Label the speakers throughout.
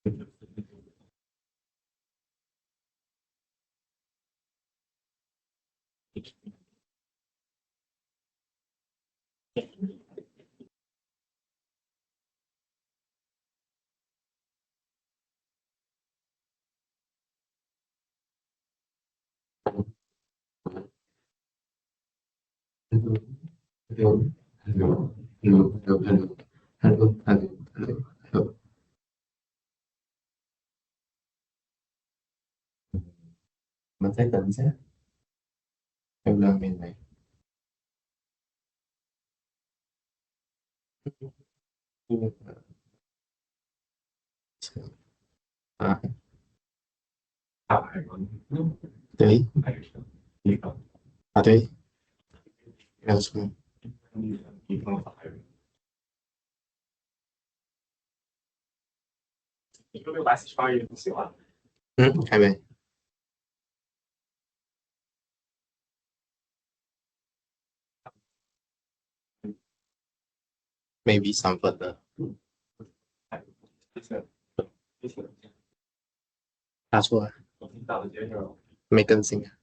Speaker 1: Hello, hello, hello, hello, hello, hello, hello, hello, hello, hello. mình sẽ tỉnh sẽ theo lần mình này. À, đấy, à đấy, là sao? 还没 ，maybe 3分的，打错了，没更新啊，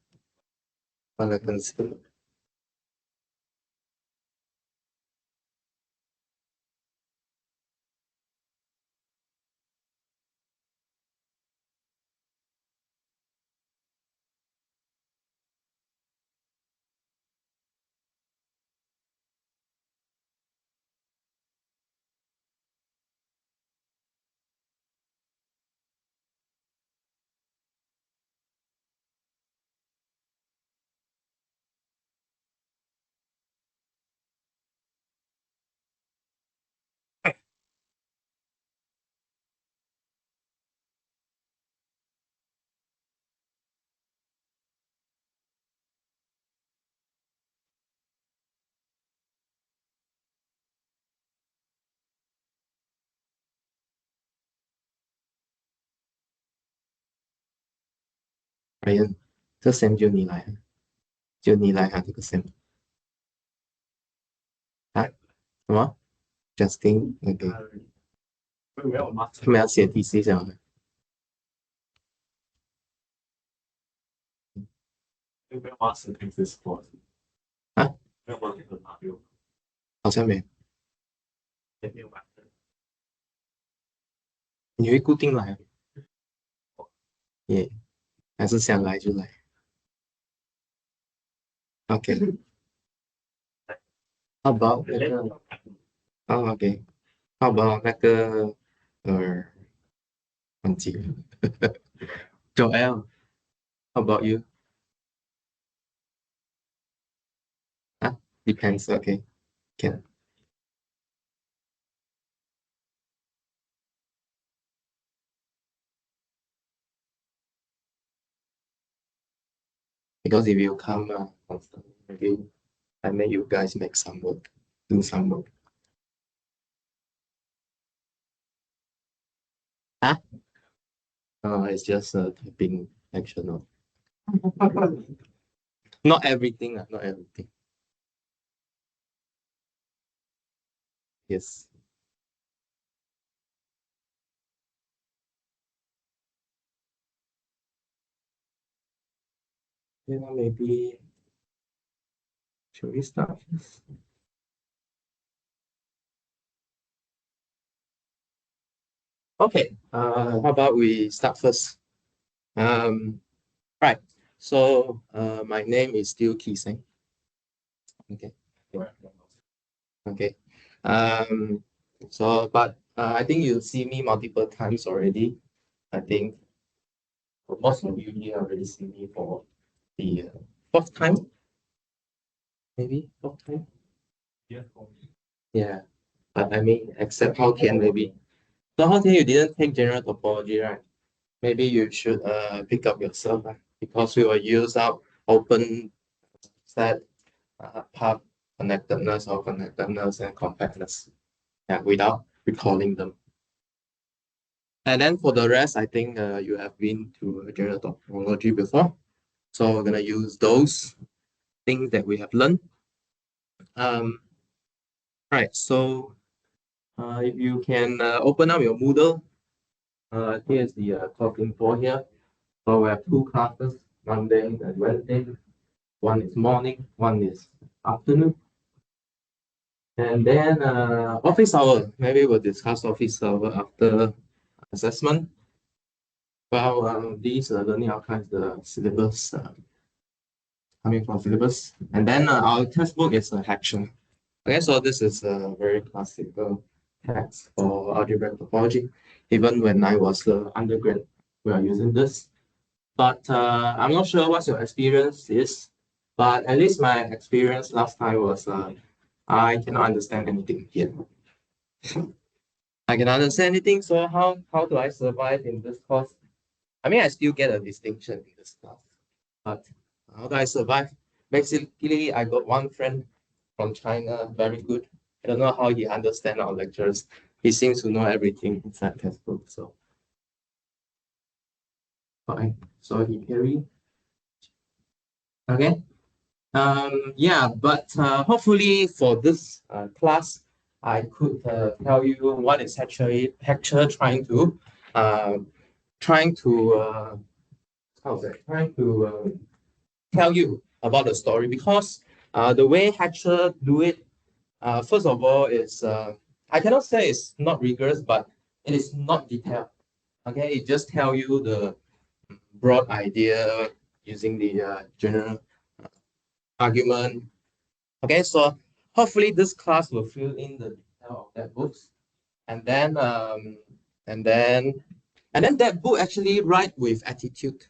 Speaker 1: 忘了更新。Ryan，这 Sam 就你来，就你来啊，这个 Sam 啊，什么？Justin，OK，他们要写 DC 这样的啊？好像没有，你会固定来啊？也还是想来就来？OK，how about 那个？哦，OK，how about 那个忘记了，Joel，how about you？啊，depends，OK，can，、because if you come constantly, maybe I make you guys make some work, do some work. 啊，it's just a typing action. Not everything, not everything. Yes. Maybe should we start first? Okay. How about we start first? Right. So, my name is still Seng. Okay. Okay. Um, but I think you see me multiple times already. I think most of you here already see me for the fourth time, maybe fourth time. Yeah. But I mean, except how can maybe. So how can you didn't take general topology, right? Maybe you should pick up yourself, because we will use our open set path connectedness or connectedness and compactness, yeah, without recalling them. And then for the rest, I think you have been to general topology before. So we're gonna use those things that we have learned. Right, so if you can open up your Moodle, Here's the talk info here. So we have two classes, Monday and Wednesday. One is morning, one is afternoon. And then office hour. Maybe we'll discuss office hour after assessment. Well, these learning outcomes, the syllabus, coming from syllabus. And then our textbook is a Action. Okay, so this is a very classical text for algebraic topology. Even when I was undergrad, we are using this. But I'm not sure what your experience is. But at least my experience last time was I cannot understand anything here. I can understand anything, so how do I survive in this course? I mean, I still get a distinction in this class, but how do I survive? Basically, I got one friend from China, very good. I don't know how he understands our lectures. He seems to know everything inside textbook, so fine. So he carry. Okay. Yeah, but hopefully for this class, I could tell you what is actually trying to uh, trying to tell you about the story, because the way Hatcher do it, first of all, is I cannot say it's not rigorous, but it is not detailed. Okay, it just tell you the broad idea using the general argument. Okay, so hopefully this class will fill in the detail of that books, and then and then and then that book actually write with attitude.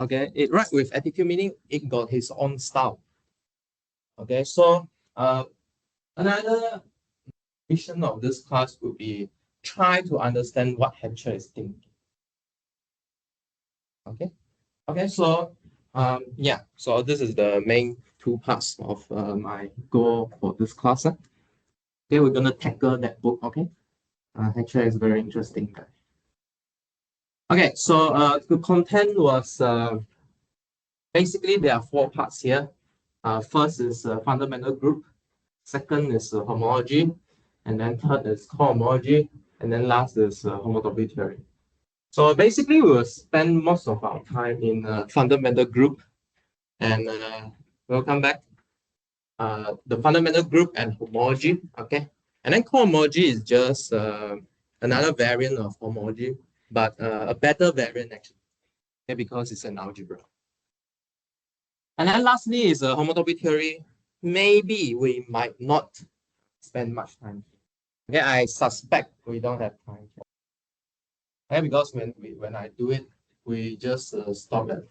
Speaker 1: Okay, it write with attitude meaning it got his own style. Okay, so another mission of this class would be try to understand what Hatcher is thinking. Okay, okay, so yeah, so this is the main two parts of my goal for this class. Okay, we're gonna tackle that book. Okay, Hatcher is very interesting guy. Okay, so the content was basically there are four parts here. First is fundamental group. Second is homology, and then third is cohomology, and then last is homotopy theory. So basically, we will spend most of our time in fundamental group, and we'll come back. The fundamental group and homology, okay? And then cohomology is just another variant of homology, but a better variant actually, okay, because it's an algebra. And then lastly is a homotopy theory. Maybe we might not spend much time. Okay, I suspect we don't have time. Okay, because when I do it, we just stop at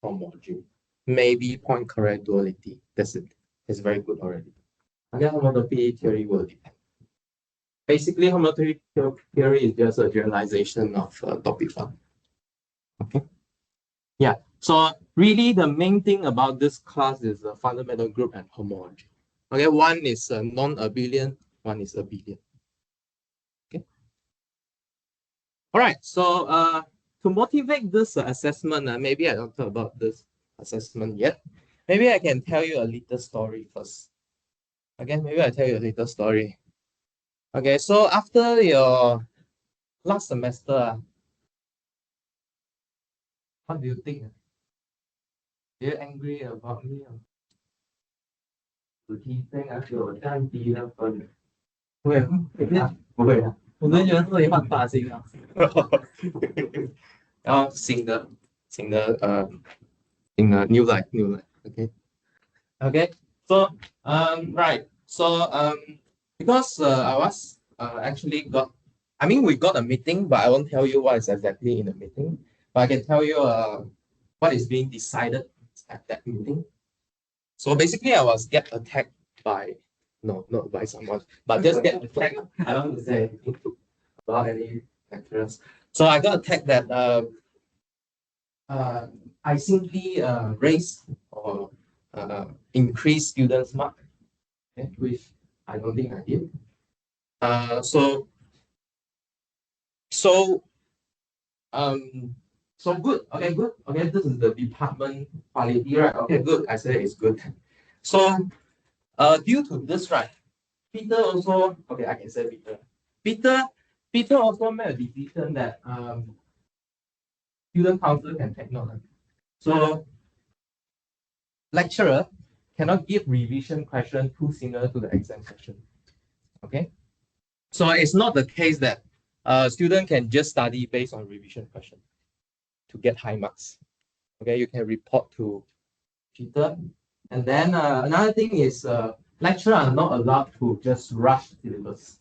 Speaker 1: homology. Maybe point correct duality. That's it. It's very good already. And then homotopy theory will depend. Basically, homotopy theory is just a generalization of topic one. Okay. Yeah. So really, the main thing about this class is the fundamental group and homology. Okay, one is non-abelian, one is abelian. Okay. All right. So to motivate this assessment, maybe I don't talk about this assessment yet. Maybe I can tell you a little story first. Okay, maybe I tell you a little story. Okay, so after your last semester, what do you think? Are you angry about me? 我提升有降低那分，会不会啊？我们觉得自己换发型啊。然后新的 new life. Okay. So right. So because I was actually we got a meeting, but I won't tell you what is exactly in the meeting. But I can tell you what is being decided at that meeting. So basically, I was get attacked by not by someone, but just get attacked. I don't want to say anything about any lecturers. So I got attacked that I simply raise or increase students' mark, okay, which I don't think I did. So good. Okay, good. Okay, this is the department quality, right? Okay, good. I say it's good. So due to this, right, Peter also, okay, I can say Peter. Peter also made a decision that student council can take note. So lecturer cannot give revision question too similar to the exam question. Okay, so it's not the case that student can just study based on revision question to get high marks. Okay, you can report to Peter. And then another thing is lecturer are not allowed to just rush syllabus.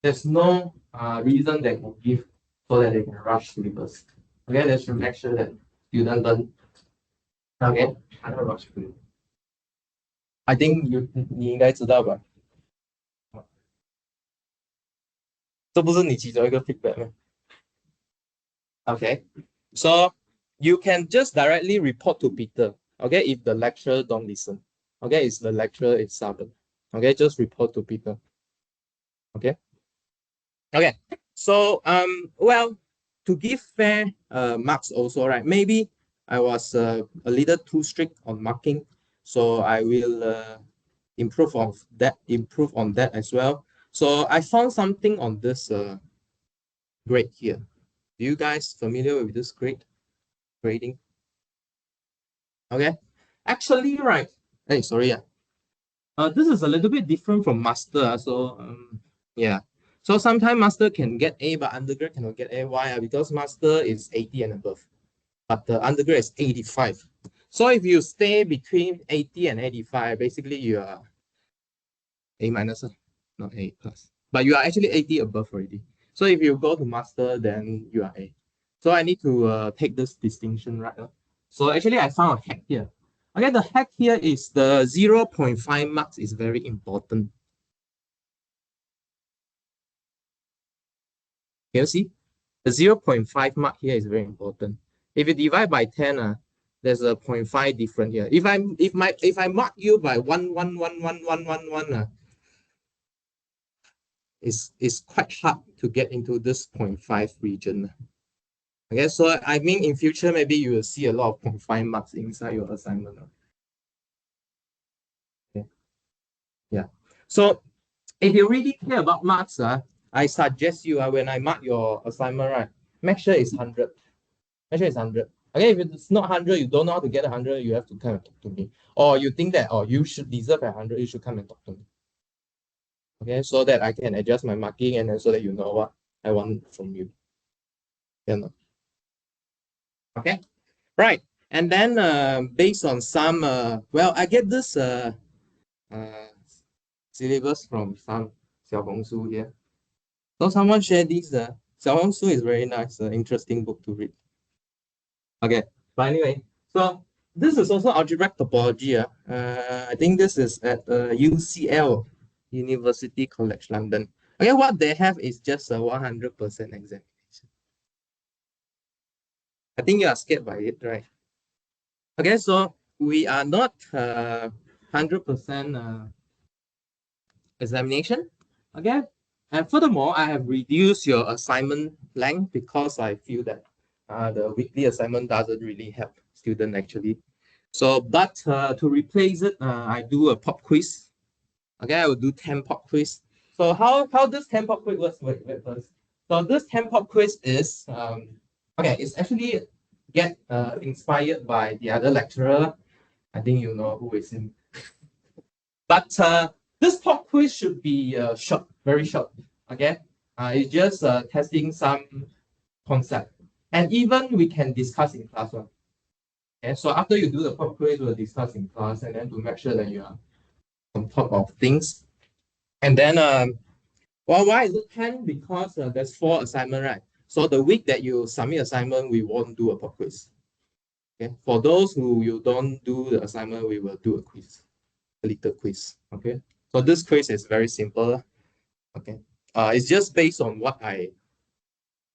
Speaker 1: There's no reason they can give so that they can rush syllabus. Okay, they should make sure that student learn. Okay, I don't rush syllabus. I think 你应该知道吧？这不是你其中一个 feedback 吗？ Okay, so you can just directly report to Peter. Okay, if the lecturer don't listen. Okay, if the lecturer is stubborn. Okay, just report to Peter. Okay. Okay. So well, to give fair marks also, right? Maybe I was a little too strict on marking, so I will improve on that as well. So I found something on this grade here. Do you guys familiar with this grading? Okay. Actually, right. Hey, sorry. This is a little bit different from master. So yeah. So sometimes master can get A, but undergrad cannot get A. Why? Because master is 80 and above, but the undergrad is 85. So if you stay between 80 and 85, basically you are A minus, not A plus. But you are actually 80 above already. So if you go to master, then you are A. So I need to take this distinction right now. So actually I found a hack here. Okay, the hack here is the 0.5 marks is very important. Can you see? The 0.5 mark here is very important. If you divide by 10, there's a 0.5 different here. If I mark you by 1, it's quite hard to get into this 0.5 region. Okay, so I mean in future maybe you will see a lot of 0.5 marks inside your assignment. Okay. Yeah. So if you really care about marks, I suggest you when I mark your assignment, right, make sure it's 100. Make sure it's 100. Okay, if it's not 100, you don't know how to get 100, you have to come and talk to me. Or you think that, you should deserve 100, you should come and talk to me. Okay, so that I can adjust my marking and then so that you know what I want from you. Yeah. Okay, right. And then based on some, well, I get this syllabus from some Xiaohongshu here. So someone shared this. Xiaohongshu is very nice, interesting book to read. Okay, but anyway, so this is also algebraic topology. I think this is at UCL, University College London. Okay, what they have is just a 100% examination. I think you are scared by it, right? Okay, so we are not 100% examination. Okay, and furthermore, I have reduced your assignment length because I feel that the weekly assignment doesn't really help student actually. So, but to replace it, I do a pop quiz. Okay, I will do 10 pop quiz. So how this 10 pop quiz works? Wait first. So this 10 pop quiz is okay. It's actually get inspired by the other lecturer. I think you know who is him. But this pop quiz should be short, very short. Okay, it's just testing some concept, and even we can discuss in class one. Okay, so after you do the pop quiz, we'll discuss in class, and then to make sure that you are on top of things. And then, well, why is it 10? Because there's 4 assignments, right? So the week that you submit assignment, we won't do a pop quiz. Okay, for those who you don't do the assignment, we will do a quiz, a little quiz. Okay, so this quiz is very simple. Okay, it's just based on what I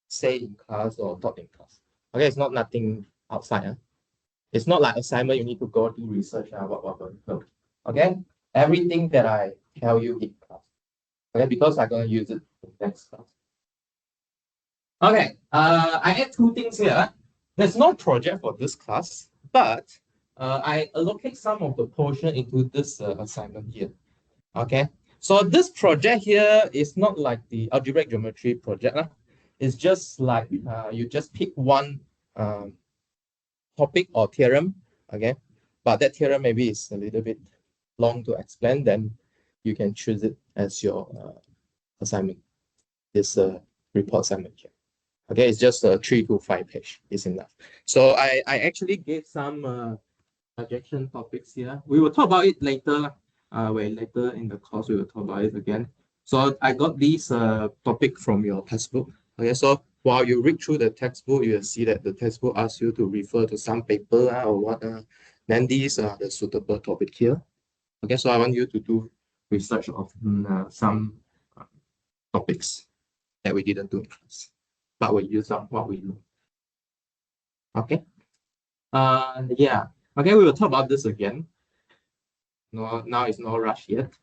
Speaker 1: say in class or taught in class. Okay, it's not nothing outside. It's not like assignment you need to go do research. No. Okay, everything that I tell you in class. Okay, because I'm gonna use it in next class. Okay, I add 2 things here. There's no project for this class, but I allocate some of the portion into this assignment here. Okay, So this project here is not like the algebraic geometry project. It's just like you just pick one topic or theorem, okay? But that theorem maybe is a little bit long to explain, then you can choose it as your assignment. This report assignment here. Okay, it's just a 3 to 5 page is enough. So I actually gave some suggestion topics here. We will talk about it later. Later in the course we will talk about it again. So I got this topic from your textbook. Okay, so while you read through the textbook, you will see that the textbook asks you to refer to some paper or what. Then these are the suitable topic here. Okay, so I want you to do research of some topics that we didn't do in class, but we use up what we know. Okay. Yeah. Okay, we will talk about this again. No, now it's no rush yet.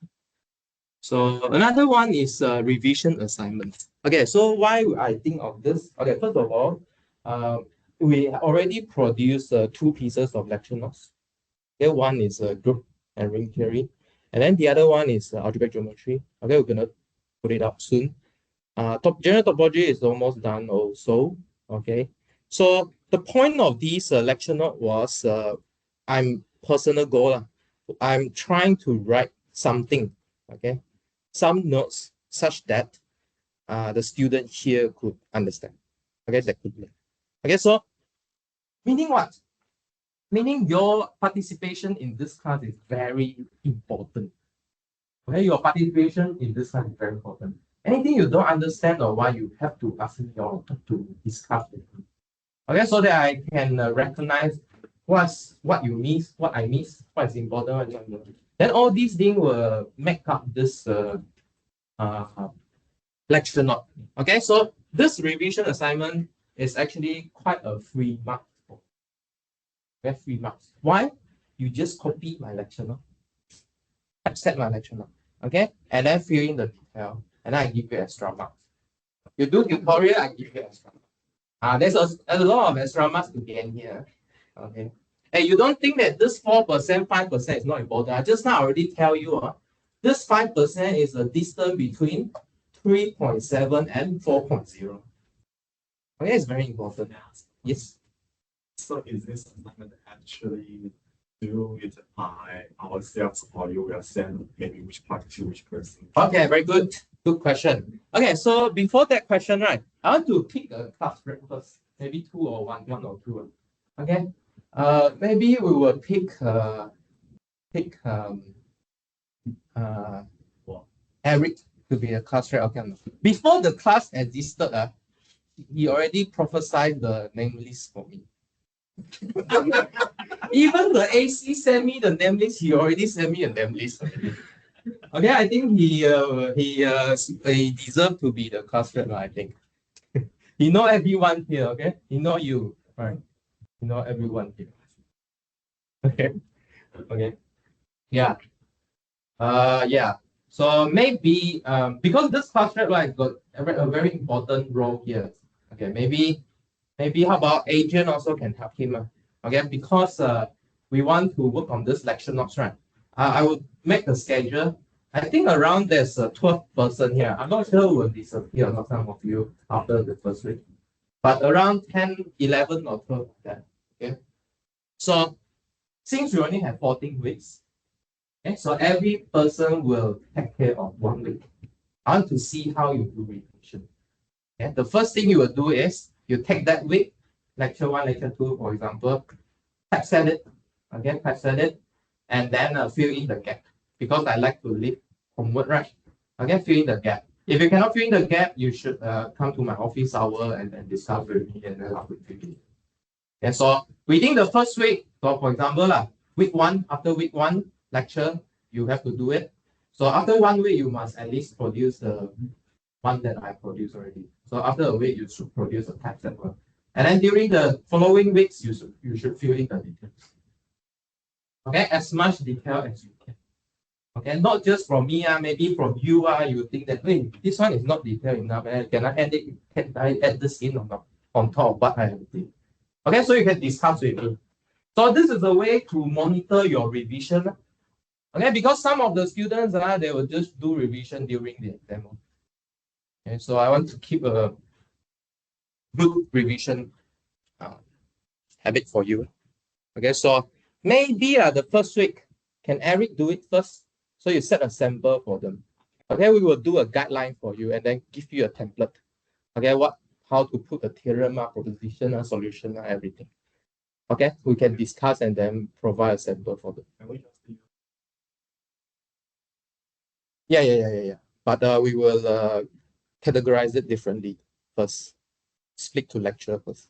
Speaker 1: So another one is revision assignment. Okay, so why I think of this? Okay, first of all, we already produced 2 pieces of lecture notes. Okay, one is group and ring theory, and then the other one is algebraic geometry. Okay, we're gonna put it up soon. General topology is almost done also. Okay, so the point of this lecture note was I'm personal goal. I'm trying to write something. Okay, some notes such that the student here could understand. Okay, that could learn. Okay, so meaning what? Meaning your participation in this class is very important. Okay, your participation in this class is very important. Anything you don't understand or why you have to ask me or to discuss with me. Okay, so that I can recognize what you miss, what I miss, what is important, what is not important. Then all these things will make up this lecture note. Okay, so this revision assignment is actually quite a free mark. Okay, free marks. Why? You just copy my lecture note, accept my lecture note, okay, and then fill in the detail, and I give you extra marks. You do tutorial, I give you extra marks. There's a lot of extra marks to gain here. Okay. And you don't think that this 4%, 5% is not important. I just now already tell you, this 5% is the distance between 3.7 and 4.0. Okay, it's very important. Yes.
Speaker 2: So is this assignment actually do it by ourselves, or you will send maybe which part to which person?
Speaker 1: Okay, very good. Good question. Okay, so before that question, right, I want to pick a class rate first. Maybe 2 or 1 or 2. Okay. Maybe we will pick Eric to be a class rep. Okay. Before the class existed, he already prophesied the name list for me. Even the AC sent me the name list, he already sent me a name list. Okay, I think he deserved to be the class rep, I think. He know everyone here, okay? He know you, right? He know everyone here. Okay. Okay. Yeah. Yeah. So maybe because this class rep like got a very important role here. Okay, maybe how about Adrian also can help him. Okay, because we want to work on this lecture notes, right? I will make the schedule. I think around there's a 12 person here. I'm not sure will disappear or not, some of you after the first week. But around 10, 11 or 12 like that. Okay. So since we only have 14 weeks, okay, so every person will take care of 1 week. I want to see how you do revision. Okay? The first thing you will do is you take that week, lecture 1, lecture 2, for example, typeset it, okay, typeset it, and then fill in the gap. Because I like to leave homework, right? Okay, fill in the gap. If you cannot fill in the gap, you should come to my office hour and then discuss with me and then I will fill in. And so within the first week, so for example, week 1, after week 1 lecture, you have to do it. So after 1 week, you must at least produce the one that I produced already. So after a week, you should produce a typeset one. And then during the following weeks, you should fill in the details. Okay, as much detail as you can. Okay, not just from me, maybe from you, you think that, hey, this one is not detailed enough. Can I add this in or not on top of what I have did? Okay, so you can discuss with me. So this is a way to monitor your revision. Okay, because some of the students they will just do revision during the exam. Okay, so I want to keep a good revision uh, habit for you. Okay, so maybe the first week, can Eric do it first? So you set a sample for them. Okay, we will do a guideline for you and then give you a template. Okay, how to put a theorem, proposition, solution, everything. Okay, we can discuss and then provide a sample for them.
Speaker 2: Can we just do
Speaker 1: Yeah. But we will categorize it differently first. Split to lecture first.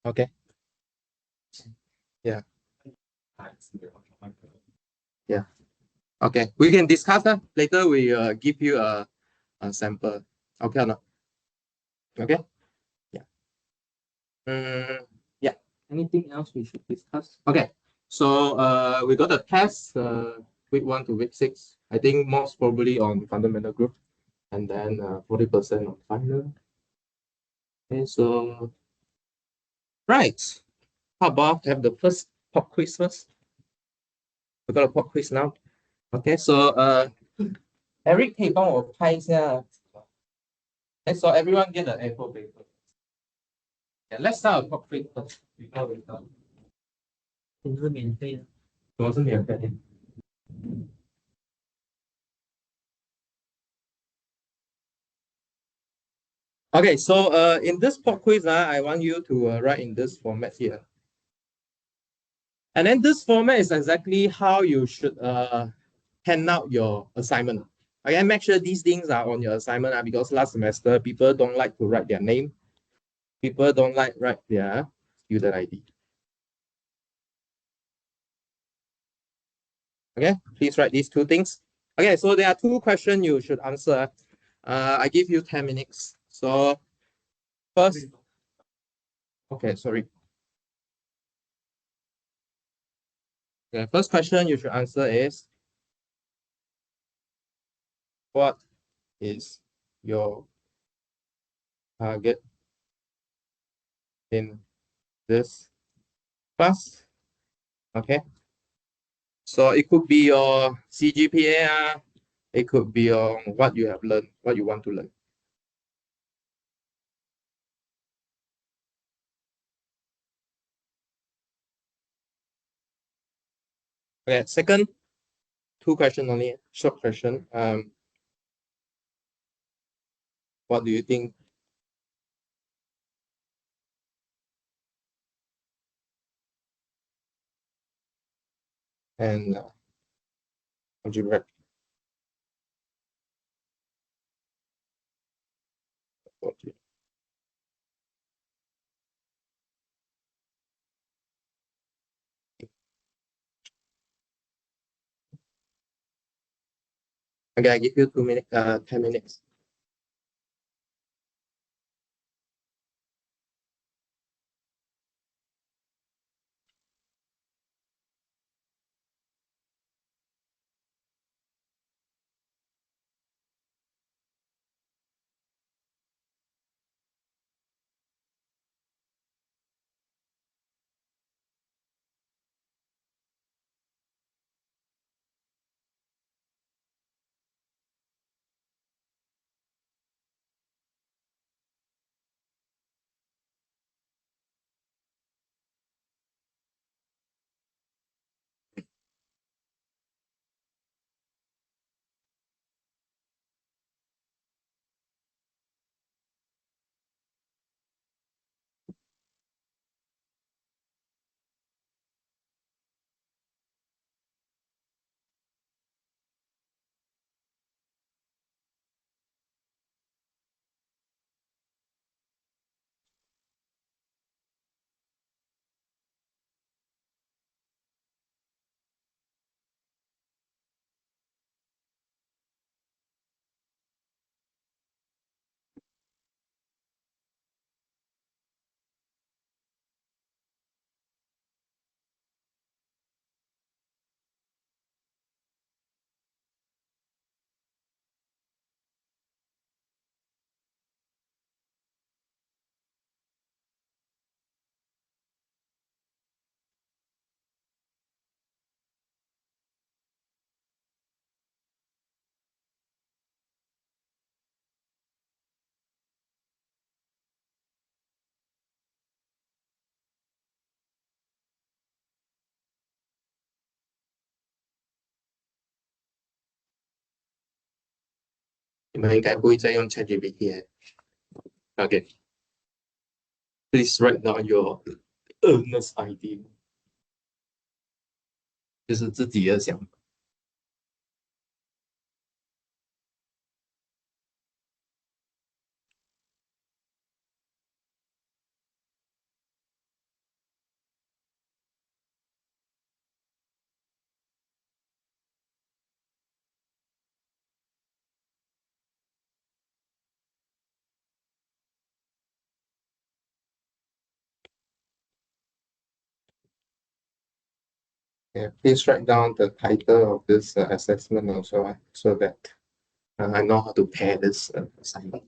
Speaker 1: Okay. Yeah.
Speaker 2: tags here on my
Speaker 1: Yeah. Okay. We can discuss that later. We give you a sample. Okay or not? Okay. Yeah. Yeah. Anything else we should discuss? Okay. So we got a test week 1 to week 6. I think most probably on fundamental group, and then 40% on final. Okay. So right. How about have the first pop quiz first? We got a pop quiz now. Okay. So Eric 可以帮我拍一下 Okay, so everyone get an A4 paper. Yeah, let's start a pop quiz first before we start. 什么是免费的？ Okay, so in this pop quiz, I want you to write in this format here. And then this format is exactly how you should hand out your assignment. Okay, make sure these things are on your assignment because last semester people don't like to write their name. People don't like write their student ID. Okay, please write these two things. Okay, so there are two questions you should answer. I give you 10 minutes. So first, okay, sorry. The first question you should answer is, what is your target in this class? Okay. So it could be your CGPA, it could be on what you have learned, what you want to learn. Okay, second, two questions only, short question. What do you think? And algebraic. Okay, I give you 2 minutes, 10 minutes. 你们应该不会再用 ChatGPT 了。OK，please write down your earnest idea，就是自己的想法。Yeah, please write down the title of this assessment also, so that I know how to pair this assignment.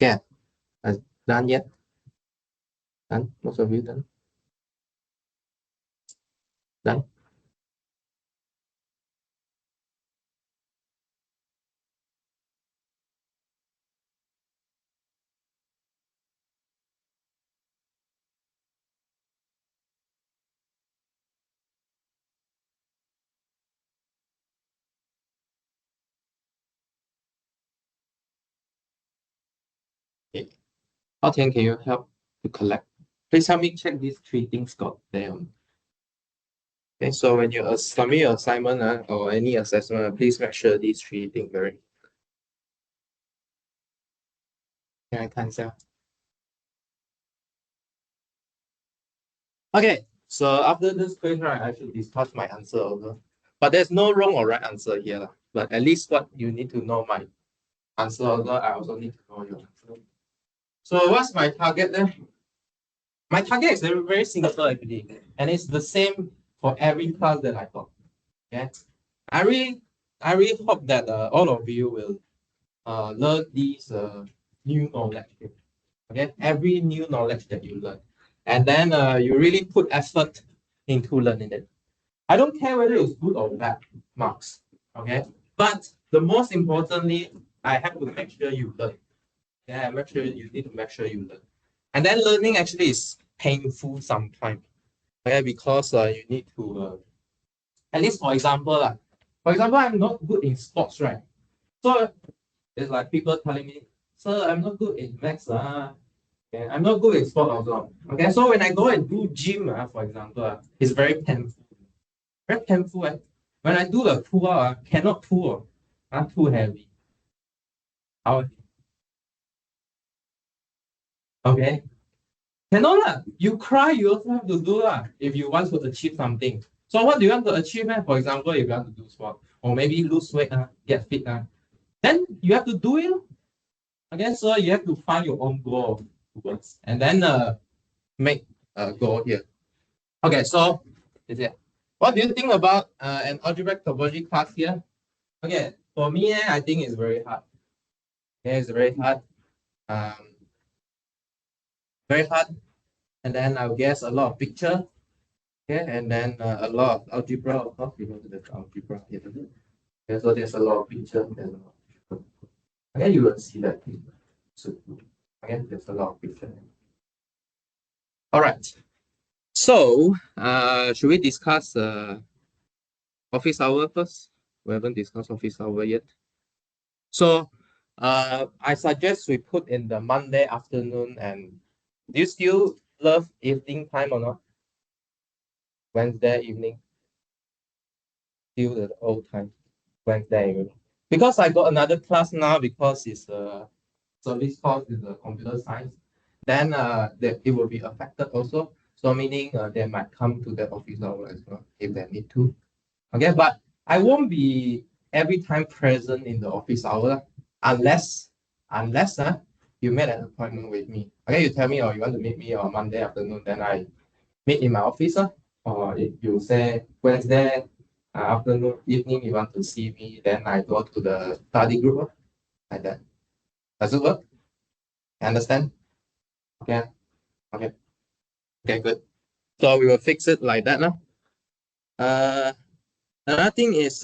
Speaker 1: Yeah, done yet? Done? Most of you done? Done? Okay. How can you help to collect? Please help me check these three things got there. Okay, so when you submit your assignment or any assessment, please make sure these three things very. Can I cancel? Okay, so after this quiz, right, I should discuss my answer over. But there's no wrong or right answer here, lah. But at least what you need to know my answer over, I also need to know your answer. So what's my target there? My target is very, very simple actually, and it's the same for every class that I taught. Okay, I really, I really hope that all of you will learn these new knowledge. Okay, every new knowledge that you learn, and then you really put effort into learning it. I don't care whether it's good or bad marks. Okay, but the most importantly, I have to make sure you learn. Yeah, make sure you need to make sure you learn, and then learning actually is painful sometimes. Okay, because you need to at least for example, I'm not good in sports, right? So it's like people telling me, sir, I'm not good in maths. Okay, I'm not good in sport also. Okay, so when I go and do gym, for example, it's very painful. Very painful. When I do the pull up, cannot pull. Too heavy. How? Okay. Cannot lah. You cry, you also have to do lah if you want to achieve something. So what do you want to achieve? For example, if you want to do sport or maybe lose weight, get fit, then you have to do it. Okay, so you have to find your own goal towards and then make a goal here. Okay, so is it? What do you think about an algebraic topology class here? Okay, for me, I think it's very hard. Okay, it's very hard. Um, very hard. And then I guess a lot of picture. Okay, and then a lot of algebra, of course, because there's algebra here. Okay, so there's a lot of picture. There's a lot of picture. Okay, you will see that. So, again, there's a lot of picture. All right. So, should we discuss office hour first? We haven't discussed office hour yet. So, I suggest we put in the Monday afternoon. And do you still love evening time or not? Wednesday evening, still the old time. Wednesday evening. Because I got another class now because it's a service course is a computer science. Then that it will be affected also. So meaning they might come to the office hour as well if they need to. Okay, but I won't be every time present in the office hour unless you made an appointment with me. Okay, you tell me or you want to meet me on Monday afternoon, then I meet in my office. Or if you say Wednesday afternoon, evening, you want to see me, then I go to the study group like that. Does it work? You understand? Okay. Okay. Okay, good. So we will fix it like that now. Another thing is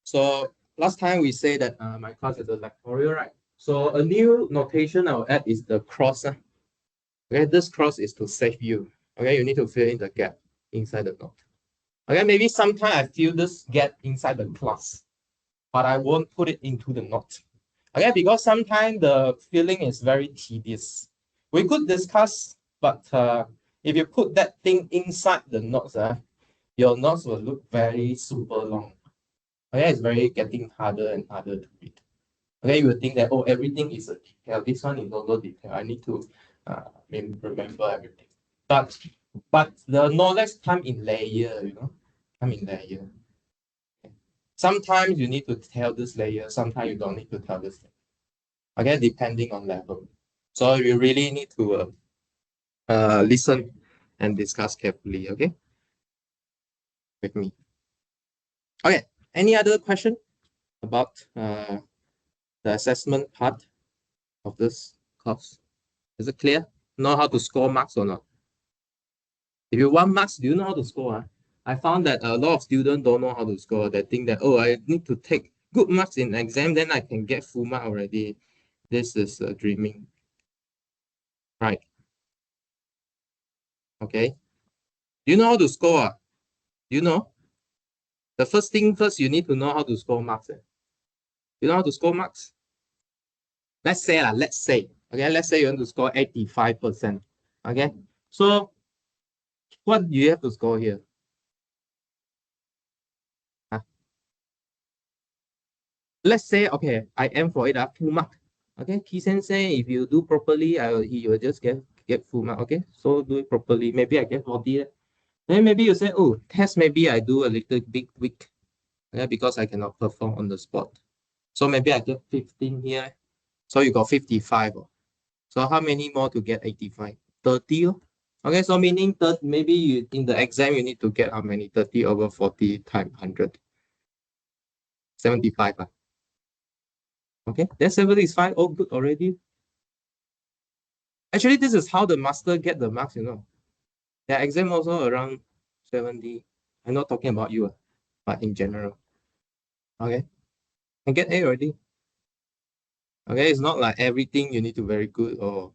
Speaker 1: so last time we say that my class is a lectorial, right? So a new notation I'll add is the cross. Okay, this cross is to save you. Okay, you need to fill in the gap inside the note. Okay, maybe sometime I fill this gap inside the class, but I won't put it into the note. Okay, because sometimes the filling is very tedious. We could discuss, but if you put that thing inside the notes, your notes will look very super long. Okay, it's very getting harder and harder to read. Okay, you will think that, oh, everything is a detail. This one is also detail. I need to remember everything. But the knowledge come in layer, come in layer. Sometimes you need to tell this layer, sometimes you don't need to tell this layer. Okay, depending on level. So you really need to listen and discuss carefully, okay? With me. Okay, any other question about the assessment part of this course? Is it clear? Know how to score marks or not? If you want marks, do you know how to score? I found that a lot of students don't know how to score. They think that, oh, I need to take good marks in exam, then I can get full mark already. This is dreaming. Right. Okay. Do you know how to score? Do you know? The first thing first, you need to know how to score marks. You know how to score marks? Let's say, okay, let's say you want to score 85%. Okay. So what do you have to score here? Let's say, okay, I aim for it at full mark. Okay, key sensei, if you do properly, you will just get full mark. Okay, so do it properly. Maybe I get 40. Then maybe you say, oh, test maybe I do a little bit weak, yeah, because I cannot perform on the spot. So maybe I get 15 here. So you got 55. So how many more to get 85? 30. Okay, so meaning that maybe you in the exam you need to get how many? 30 over 40 times 100. 75. Okay, then 75. Oh, good already. Actually, this is how the master get the marks, Their exam also around 70. I'm not talking about you, but in general. Okay, and get A already. Okay, it's not like everything you need to very good or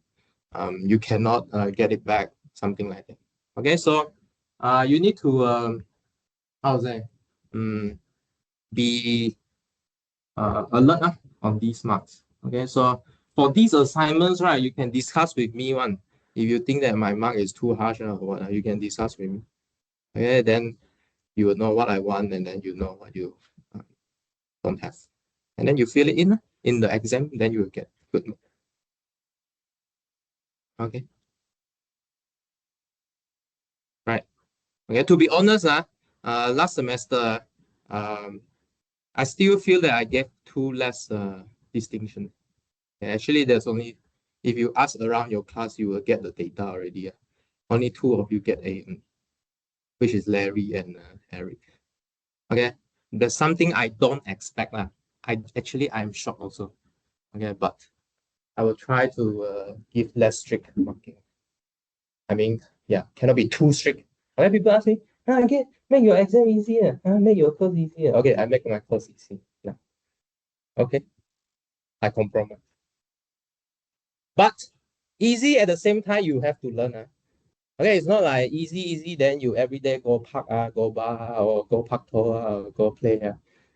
Speaker 1: you cannot get it back, something like that. Okay, so you need to how to say be alert on these marks. Okay, so for these assignments, right, you can discuss with me one. If you think that my mark is too harsh or what, you can discuss with me. Okay, then you will know what I want, and then you know what you don't have. And then you fill it in the exam, then you will get good mark. Okay. Right. Okay, to be honest, last semester, I still feel that I get two less distinction. Actually, there's only, if you ask around your class, you will get the data already. Only two of you get A, which is Larry and Eric. Okay, there's something I don't expect. I'm shocked also. Okay, but I will try to give less strict marking. I mean, yeah, cannot be too strict. Okay, people ask me, okay, make your exam easier, make your course easier. Okay, I make my course easy. Yeah. Okay, I compromise. But easy at the same time, you have to learn. Okay, it's not like easy, then you every day go park, go bar, or go park tour, or go play.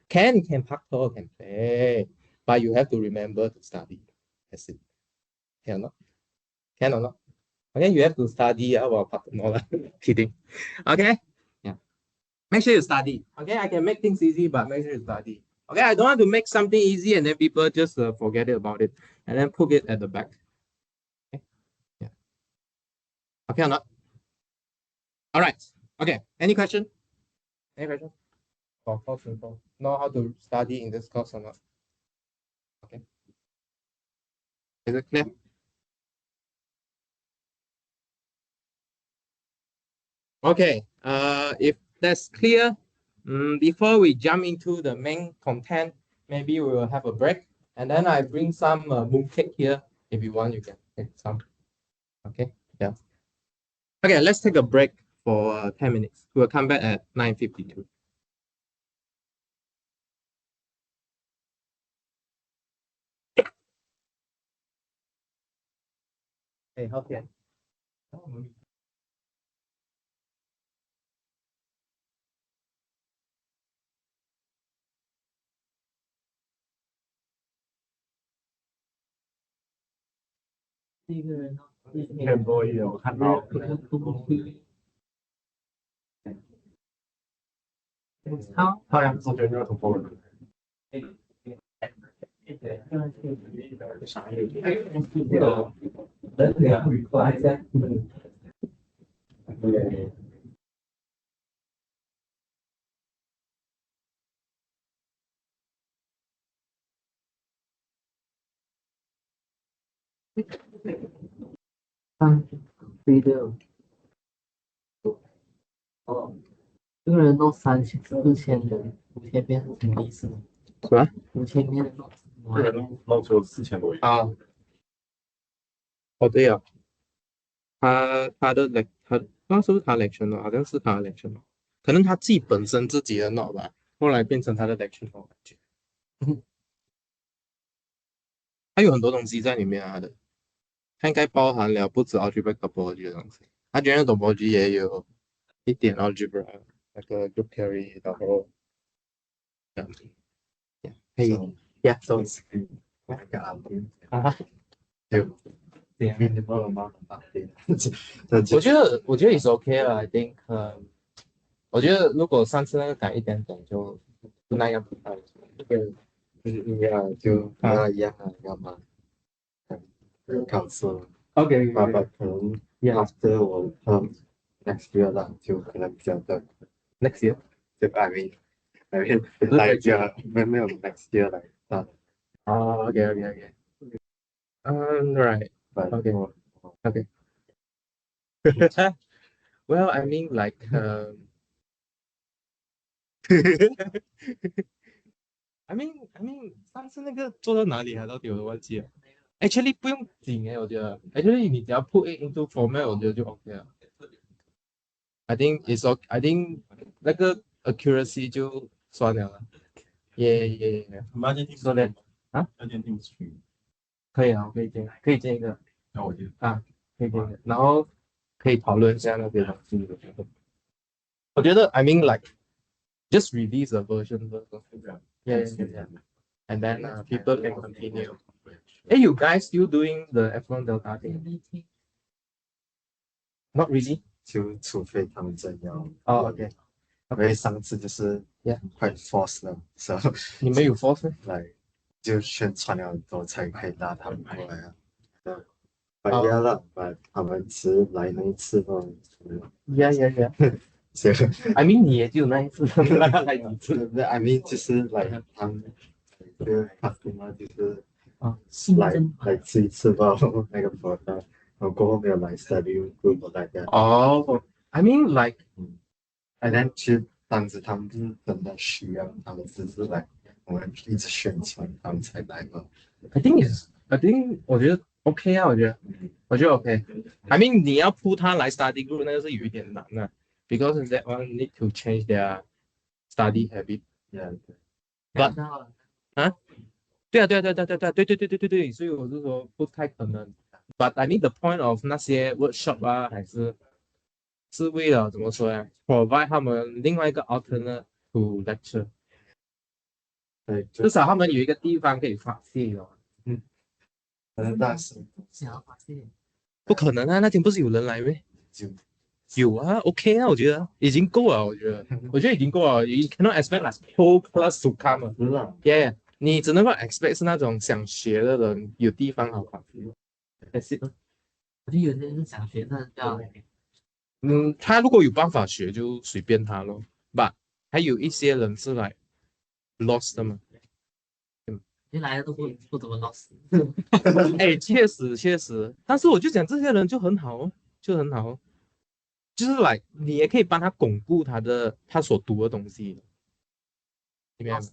Speaker 1: Can park tour, can play. But you have to remember to study. That's it. Can or not? Can or not? Okay, you have to study while park. No, kidding. Okay? Yeah. Make sure you study. Okay, I can make things easy, but make sure you study. Okay, I don't want to make something easy and then people just forget about it and then put it at the back. Okay, yeah. Okay or not? All right. Okay. Any question? Any question? For course info. Know how to study in this course or not? Okay. Is it clear? Okay. If that's clear, before we jump into the main content, maybe we will have a break. And then I bring some mooncake here. If you want, you can take some. Okay. Yeah. Okay, let's take a break for 10 minutes. We'll come back at 9:52. Hey, how can?
Speaker 2: 很多也有看到，好像是 general topology。video
Speaker 3: 哦，这个人弄3000、4000人，5000变成什么意思呢？
Speaker 1: 什么？
Speaker 3: 5000变成
Speaker 2: 这个人弄出4000多亿。
Speaker 1: 啊，哦，对啊，他那是不是他 lecture 哦？好像是他 lecture 哦，可能他自己本身自己的 note 吧，后来变成他的 lecture 哦，感觉他有很多东西在里面啊，它应该包含了不止 algebraic topology 的东西，它 general topology 也有一点 algebra 那个 group theory，然后这样子，可以
Speaker 2: So
Speaker 1: ，yeah，so
Speaker 2: basically, like an
Speaker 1: 啊，
Speaker 2: 就
Speaker 1: 对啊，minimal
Speaker 2: amount of update，这就
Speaker 1: 我觉得也是 OK 了，I think，我觉得如果上次那个改一点点就不那样不太，
Speaker 2: 对，就是应该就不要一样啊，要么告诉
Speaker 1: ，OK，
Speaker 2: 爸爸可能
Speaker 1: yeah，
Speaker 2: after 我next year 啦，就可能比较的，next
Speaker 1: year，
Speaker 2: 就 I mean
Speaker 1: 不是
Speaker 2: 来就没有 next year 来到，
Speaker 1: 哦，OK，OK，OK，right，but OK，
Speaker 2: 我
Speaker 1: OK，well I mean like I mean 上次那个做到哪里啊？到底我都忘记了。Actually 不用紧我觉得。Actually 你只要 put it into format，我觉得就 OK 了。I think it's OK。I think 那个 accuracy 就算了了。也说的啊，
Speaker 2: 要坚定去，
Speaker 1: 可以啊，我可以建，可以建一个
Speaker 2: 那我就
Speaker 1: 啊，可以建一个，然后可以讨论一下那些东西。我觉得 I mean like just release a version first. Yeah. And then people can continue. Hey, you guys still doing the F1 Delta thing? Not really.
Speaker 2: 就除非他们真要，
Speaker 1: 哦，OK，
Speaker 2: 因为上次就是
Speaker 1: Yeah
Speaker 2: 快 force 了，所以
Speaker 1: 你们有 force 吗
Speaker 2: 来就宣传了很多才可以拉他们过来啊。
Speaker 1: 哦
Speaker 2: 一样了，把他们只来那一次咯，？Yeah。所以
Speaker 1: I mean，你也就那一次，让他来几次
Speaker 2: I mean 就是来他们一个 customer 就是
Speaker 1: 啊？
Speaker 2: 来吃一次吧，那个 product，然后过后没有来 study group 来的，
Speaker 1: 哦，I mean like，and
Speaker 2: then 其实当时他们不是真的需要，他们只是来我们一直宣传他们才来嘛。
Speaker 1: I think 我觉得 OK 啊，我觉得 OK。I mean，你要 pull 他来 study group 那个是有一点难的，because that one need to change their study habit。Yeah，But 啊，对，所以我是说不太可能。But I mean the point of 那些 workshop 啊，还是为了怎么说呀？provide 他们另外一个 alternate to lecture，
Speaker 2: 对，
Speaker 1: 至少他们有一个地方可以发泄哦。
Speaker 2: 可能当时
Speaker 3: 想要发现，
Speaker 1: 不可能啊，那天不是有人来咩？
Speaker 2: 就
Speaker 1: 有啊，OK 啊，我觉得已经够了，我觉得已经够了。You cannot expect like whole class to come 啊。
Speaker 2: 是啦，Yeah，
Speaker 1: 你只能够 expect 是那种想学的人有地方好发挥。That's it。
Speaker 3: 我觉得有些人是想学，但是要
Speaker 1: 他如果有办法学就随便他咯。But 还有一些人是来 lost 的嘛。
Speaker 3: 原来的都不怎么老实。
Speaker 1: 哎，确实，但是我就讲这些人就很好哦，就很好哦，就是来你也可以帮他巩固他所读的东西，明白吗？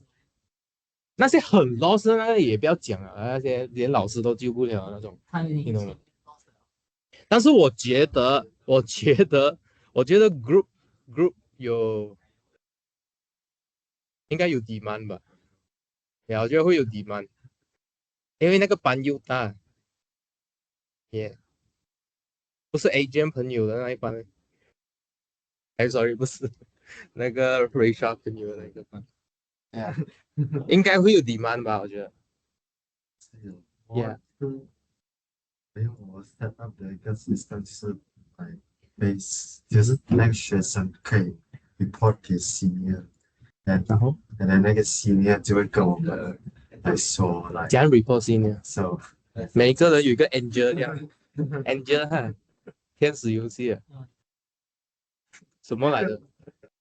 Speaker 1: 那些很 lost 的那个也不要讲了，那些连老师都救不了的那种，
Speaker 3: 他有点
Speaker 1: 你懂吗？
Speaker 3: lost 了。
Speaker 1: 但是我觉得 group 应该有 demand 吧，呀，我觉得会有 demand，因为那个班又大，也不是 AGM 朋友的那一班，哎，sorry，不是那个 Rachel 朋友的那个班，哎呀，应该会有 demand 吧，我觉得
Speaker 2: 我
Speaker 1: ，Yeah，
Speaker 2: 是没有我 set up 的一个 system 就是来 base，就是那个学生可以 report 给 senior，
Speaker 1: 然后
Speaker 2: 然后那个 senior 就会跟我们来说来
Speaker 1: 讲 report senior，，so 每个人有一个 angel 这样，angel 哈，天使游戏啊，什么来的？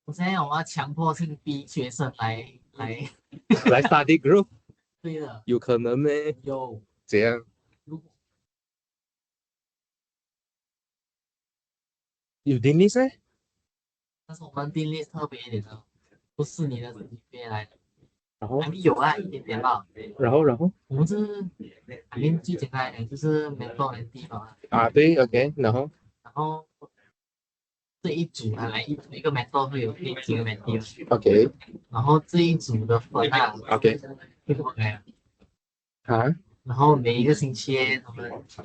Speaker 3: 我现在我们要强迫性逼学生
Speaker 1: 来 study group，
Speaker 3: 对的，
Speaker 1: 有可能呢？
Speaker 3: 有
Speaker 1: 怎样？
Speaker 3: 如果
Speaker 1: 有 d e n i s 呢？
Speaker 3: 但是我们定力特别一点的，不是你的成绩编来的。
Speaker 1: 然后
Speaker 3: 有啊，一点点吧。
Speaker 1: 然后
Speaker 3: 我们是最简单的就是 mentor and team 嘛，
Speaker 1: 啊，对，OK，然后
Speaker 3: 然后这一组啊，来一个 mentor 会有几个 mentee，
Speaker 1: OK
Speaker 3: 然后这一组的分啊
Speaker 1: OK
Speaker 3: 会不开啊，
Speaker 1: 啊
Speaker 3: 然后每一个星期他们可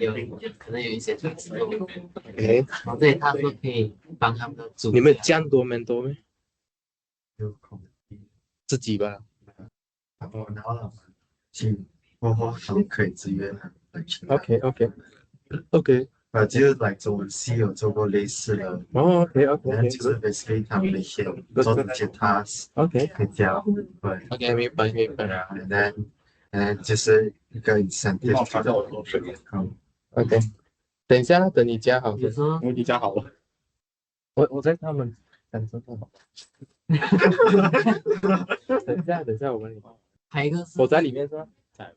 Speaker 3: 能有一些特质，然
Speaker 1: ，OK，
Speaker 3: 后这一趟都可以帮他们的组。
Speaker 1: 你们有这样多 mentor 吗？
Speaker 2: 就空
Speaker 1: 自己吧。
Speaker 2: 然后呢，去过后他们可以自愿来去。
Speaker 1: OK OK OK，
Speaker 2: 就是来中文系有做过类似的，
Speaker 1: 哦 OK
Speaker 2: 然
Speaker 1: OK
Speaker 2: 后就是 basically 他们的一些做这些 task
Speaker 1: OK
Speaker 2: 可以教，对
Speaker 1: OK，明白明白。
Speaker 2: 啊，and then 就是一个 incentive。
Speaker 1: OK，等一下，等你加好先。
Speaker 3: 比如说
Speaker 1: 你加好了。我在他们感受到。等一下，我问你。
Speaker 3: 还有一个是
Speaker 1: 我在里面是吧？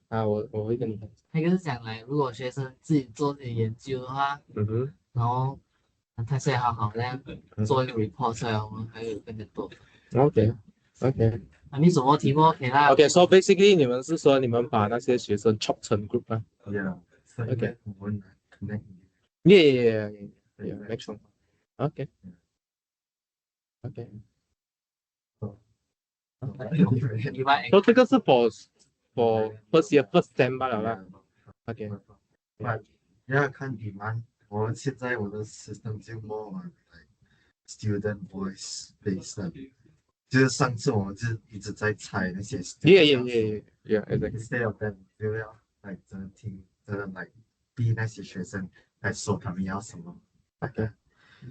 Speaker 1: 啊，我会跟你讲。
Speaker 3: 还有一个是讲来，如果学生自己做自己研究的话，
Speaker 1: 嗯哼。
Speaker 3: 然后他是好好的做一个 report 出来，我们还有更加多。
Speaker 1: OK OK
Speaker 3: 啊，你什么题目 OK 啦
Speaker 1: OK，so basically 你们是说你们把那些学生 chop 成 group 啊
Speaker 2: Yeah，所以因为我们 connect。
Speaker 1: ？Yeah，make sense。OK OK。
Speaker 3: 你把
Speaker 1: so 这个是 for first year first sem 罢了啦。OK。
Speaker 2: 要看 demand。我们现在我的 system 就 more on like student voice based 的，就是上次我们就一直在猜那些
Speaker 1: Yeah，exactly。
Speaker 2: instead of them 就要来真的听，真的来逼那些学生来说他们要什么。
Speaker 1: OK。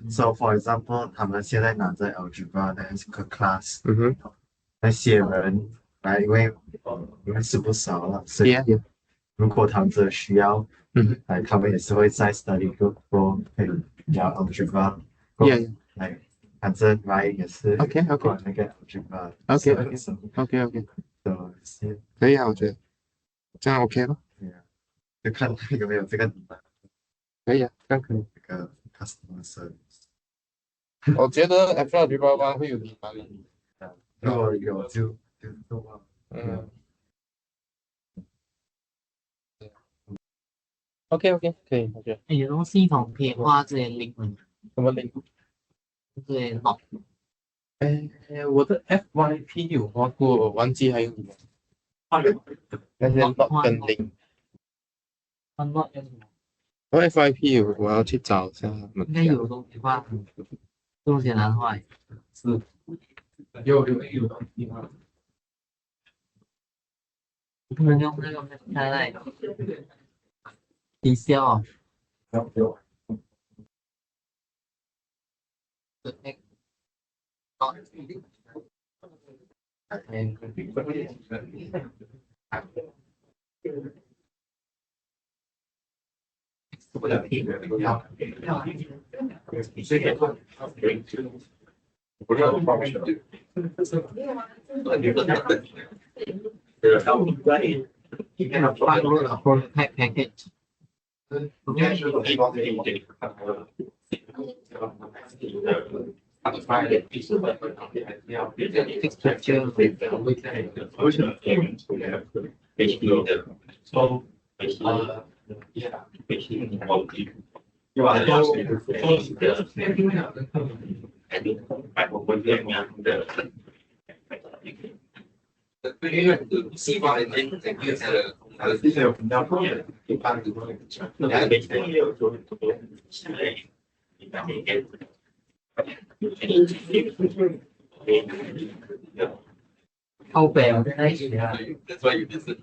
Speaker 2: So for example，他们现在拿在 Algebra 那个 class，
Speaker 1: 嗯哼。
Speaker 2: 那些人来，因为是不少了，所以
Speaker 1: Yeah。
Speaker 2: 如果他们真的需要，
Speaker 1: 嗯
Speaker 2: 来他们也是会在 study group 可以聊 Algebra，
Speaker 1: Yeah。
Speaker 2: 来反正 Ryan 也是
Speaker 1: OK OK
Speaker 2: 那个 Algebra。
Speaker 1: OK OK OK，可以啊，我觉得这样 OK 了。
Speaker 2: 就看他有没有这个
Speaker 1: 可以啊，这样可以。
Speaker 2: 这个 customer service。
Speaker 1: 我觉得 F2 1会有地方的。
Speaker 2: 如果有就做。
Speaker 1: 嗯。OK OK，可以，我觉得。
Speaker 3: 有种系统可以画这些 link 吗？
Speaker 1: 什么零？
Speaker 3: 这些 log。
Speaker 1: 我的 FYP 有画过，我忘记还有什么。那些 log 跟零。
Speaker 3: log 叫什么？
Speaker 1: 我 FYP 我要去找一下他们。
Speaker 3: 应该有东西画，这么简单画。
Speaker 1: 是。有东西画。
Speaker 3: 不能用那个开来抵消。
Speaker 1: 有。
Speaker 3: download a prototype package。
Speaker 1: 西方人在越南的。
Speaker 3: 靠北我在一起啊。
Speaker 1: That's why you listen.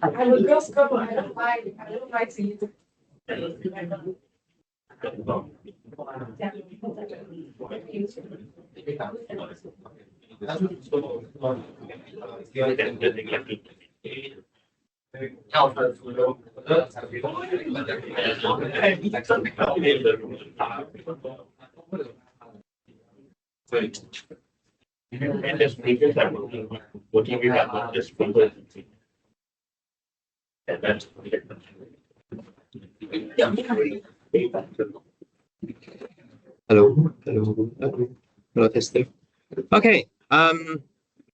Speaker 4: I'm a girl scout. I don't like to eat.
Speaker 5: And the speakers are working with the speakers. And that's
Speaker 1: Hello, hello, testing. Okay.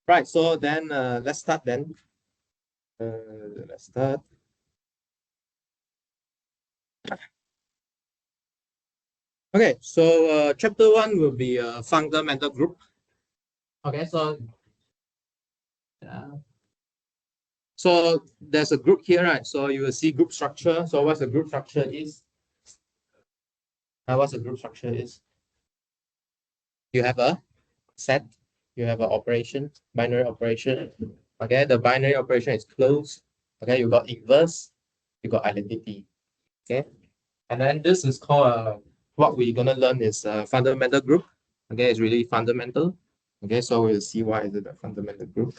Speaker 1: Right. So then, let's start then. Let's start. Okay. So, chapter 1 will be a fundamental group. Okay. So, yeah. So there's a group here, right? So you will see group structure. So what's the group structure is? What's the group structure is? You have a set, you have an operation, binary operation. Okay, the binary operation is closed. Okay, you got inverse, you got identity. Okay, and then this is called what we're gonna learn is a fundamental group. Okay, it's really fundamental. Okay, so we'll see why is it a fundamental group.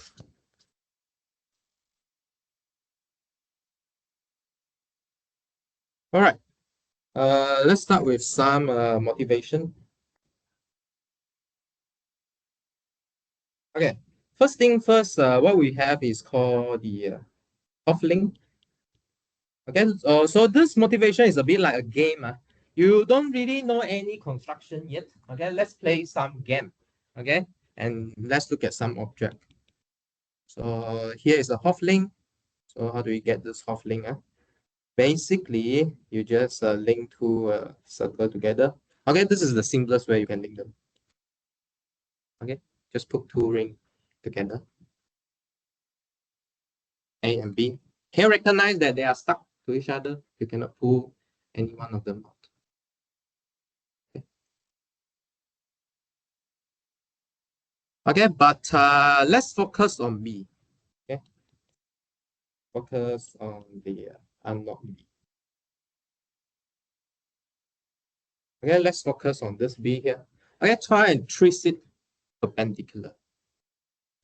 Speaker 1: All right. Let's start with some motivation. Okay, first thing first, what we have is called the offlink. Okay, so this motivation is a bit like a game. You don't really know any construction yet. Okay, let's play some game. Okay, and let's look at some object. So here is a offlink. So how do we get this offlink? Basically, you just link two circle together. Okay, this is the simplest way you can link them. Okay, just put two ring together. A and B. Can you recognize that they are stuck to each other? You cannot pull any one of them out. Okay, okay, but let's focus on B. Okay, focus on the unlock B. Okay, let's focus on this B here. Okay, try and trace it perpendicular.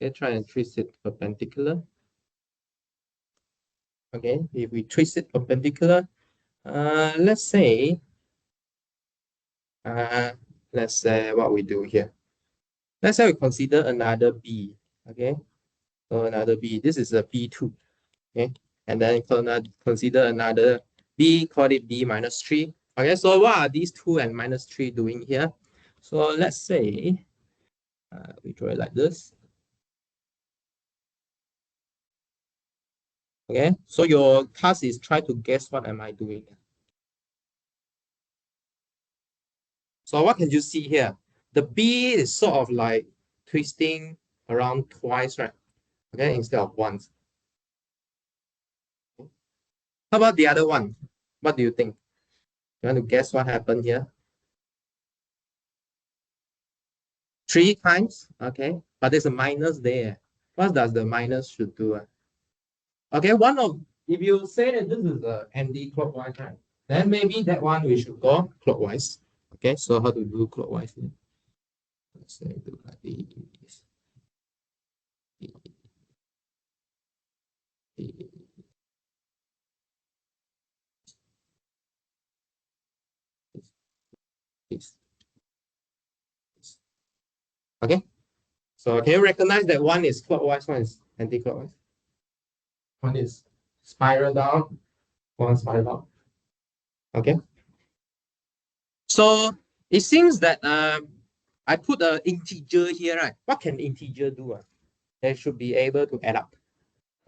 Speaker 1: Okay, try and trace it perpendicular. Okay, if we trace it perpendicular, let's say what we do here. Let's say we consider another B. Okay, so another B. This is a B2. Okay, and then consider another B, call it B minus 3. Okay, so what are these 2 and minus 3 doing here? So let's say we draw it like this. Okay, so your task is try to guess what am I doing. So what can you see here? The B is sort of like twisting around twice, right? Okay, instead of once. How about the other one? What do you think? You want to guess what happened here? 3 times, okay, but there's a minus there. What does the minus should do? Okay, if you say that this is the anti-clockwise, right? Then maybe that one we should go clockwise. Okay, so how to do clockwise here? Let's say do like this. Okay, so can you recognize that one is clockwise, one is anti-clockwise? One is spiral down, one spiral up. Okay, so it seems that I put an integer here, right? What can integer do? They should be able to add up.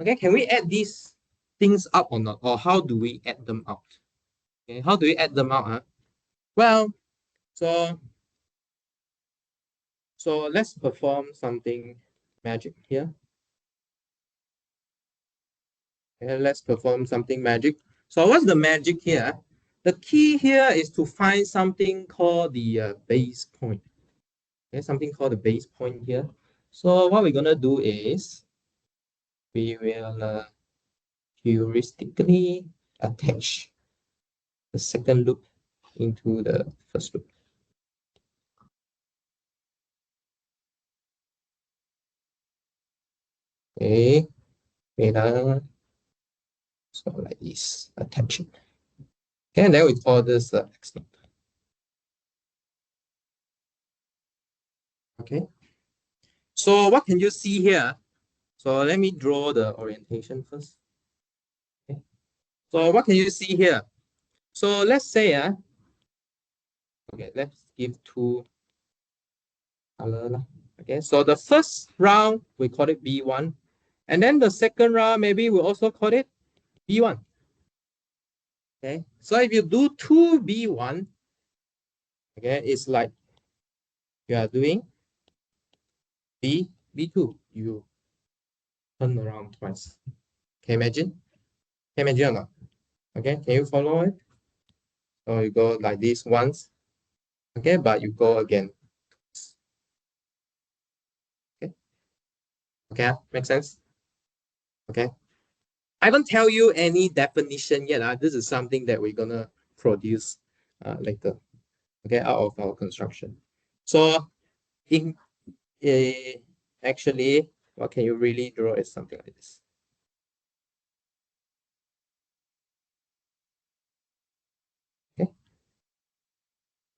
Speaker 1: Okay, can we add these things up or not? Or how do we add them out? Okay, how do we add them out? Well, so let's perform something magic here. Okay, let's perform something magic. So what's the magic here? The key here is to find something called the base point. Okay, something called the base point here. So what we're gonna do is we will heuristically attach the second loop into the first loop. Okay, so like this, attach it. Okay, and then we call this X node. Okay, so what can you see here? So let me draw the orientation first. Okay, so what can you see here? So let's say Okay, let's give two color lah. Okay, so the first round we call it B1, and then the second round maybe we also call it B1. Okay, so if you do 2B1, okay, it's like you are doing B2. You turn around twice. Can you imagine? Can you imagine or not? Okay, can you follow it? So you go like this once, okay, but you go again. Okay, okay, make sense? Okay. I haven't tell you any definition yet. This is something that we're gonna produce later, okay, out of our construction. So in actually, what can you really draw is something like this. Okay,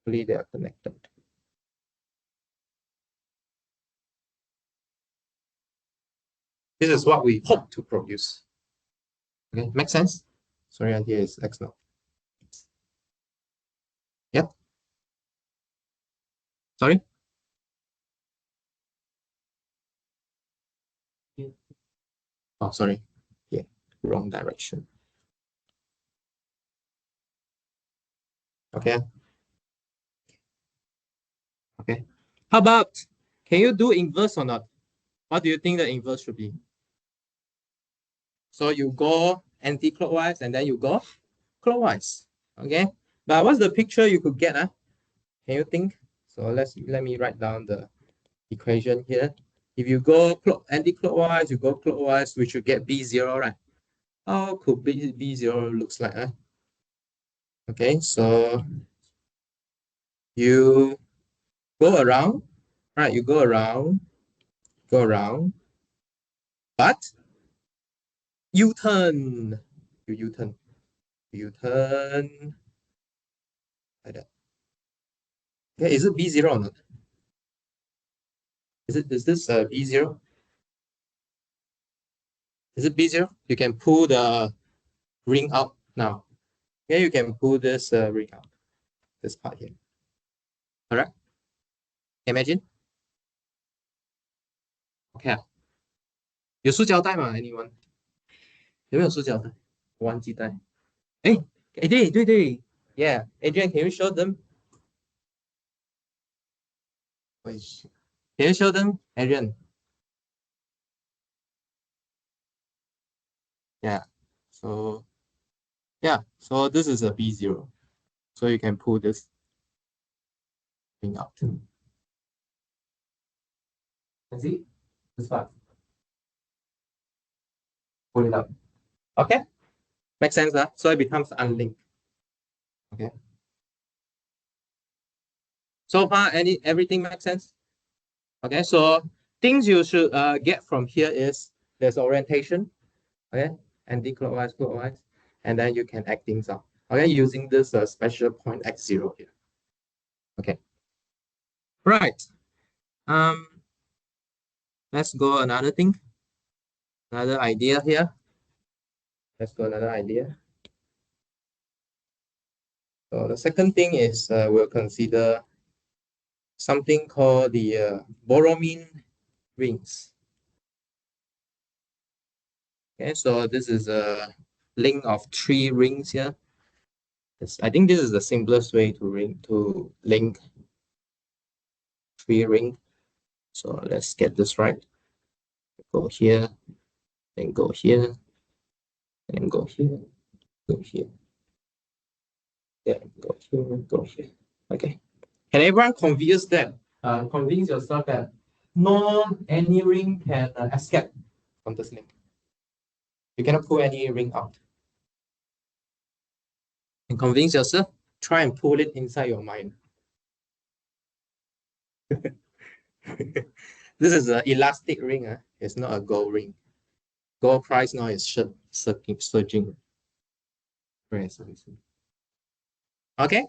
Speaker 1: hopefully they are connected. This is what we hope to produce. Okay, make sense? Sorry, here is X now. Yep. Sorry. Oh, sorry. Yeah, wrong direction. Okay. Okay. How about, can you do inverse or not? What do you think the inverse should be? So you go anti-clockwise and then you go clockwise. Okay. But what's the picture you could get? Can you think? So let me write down the equation here. If you go anti-clockwise, you go clockwise, we should get B0, right? How could B0 looks like? Okay, so you go around, right? You go around, but U-turn. You U-turn. U-turn like that. Okay, is it B0 or not? Is this B0? Is it B0? You can pull the ring out now. Okay, you can pull this ring out. This part here. Alright? Imagine. Okay 有塑胶袋吗 ？Anyone？ 有没有塑胶袋？我忘记带。哎，对，Yeah, Adrian, can you show them? Can you show them, Adrian? Yeah. So this is a B0. So you can pull this thing out. Can see this part. Pull it out. Okay. Makes sense, huh? So it becomes unlinked. Okay. So far, everything makes sense? Okay, so things you should get from here is there's orientation, okay, anti-clockwise, clockwise, and then you can act things out, okay, using this special point x0 here. Okay, right. Let's go another thing, another idea here. Let's go another idea. So the second thing is we'll consider something called the Borromean rings. Okay, so this is a link of 3 rings here. I think this is the simplest way to link 3 rings. So let's get this right. Go here, then go here, and go here, go here. Yeah, go here, go here. Okay. Can everyone convince yourself that no any ring can escape from this link? You cannot pull any ring out. And convince yourself, try and pull it inside your mind. This is an elastic ring. It's not a gold ring. Gold price now is surging. Okay,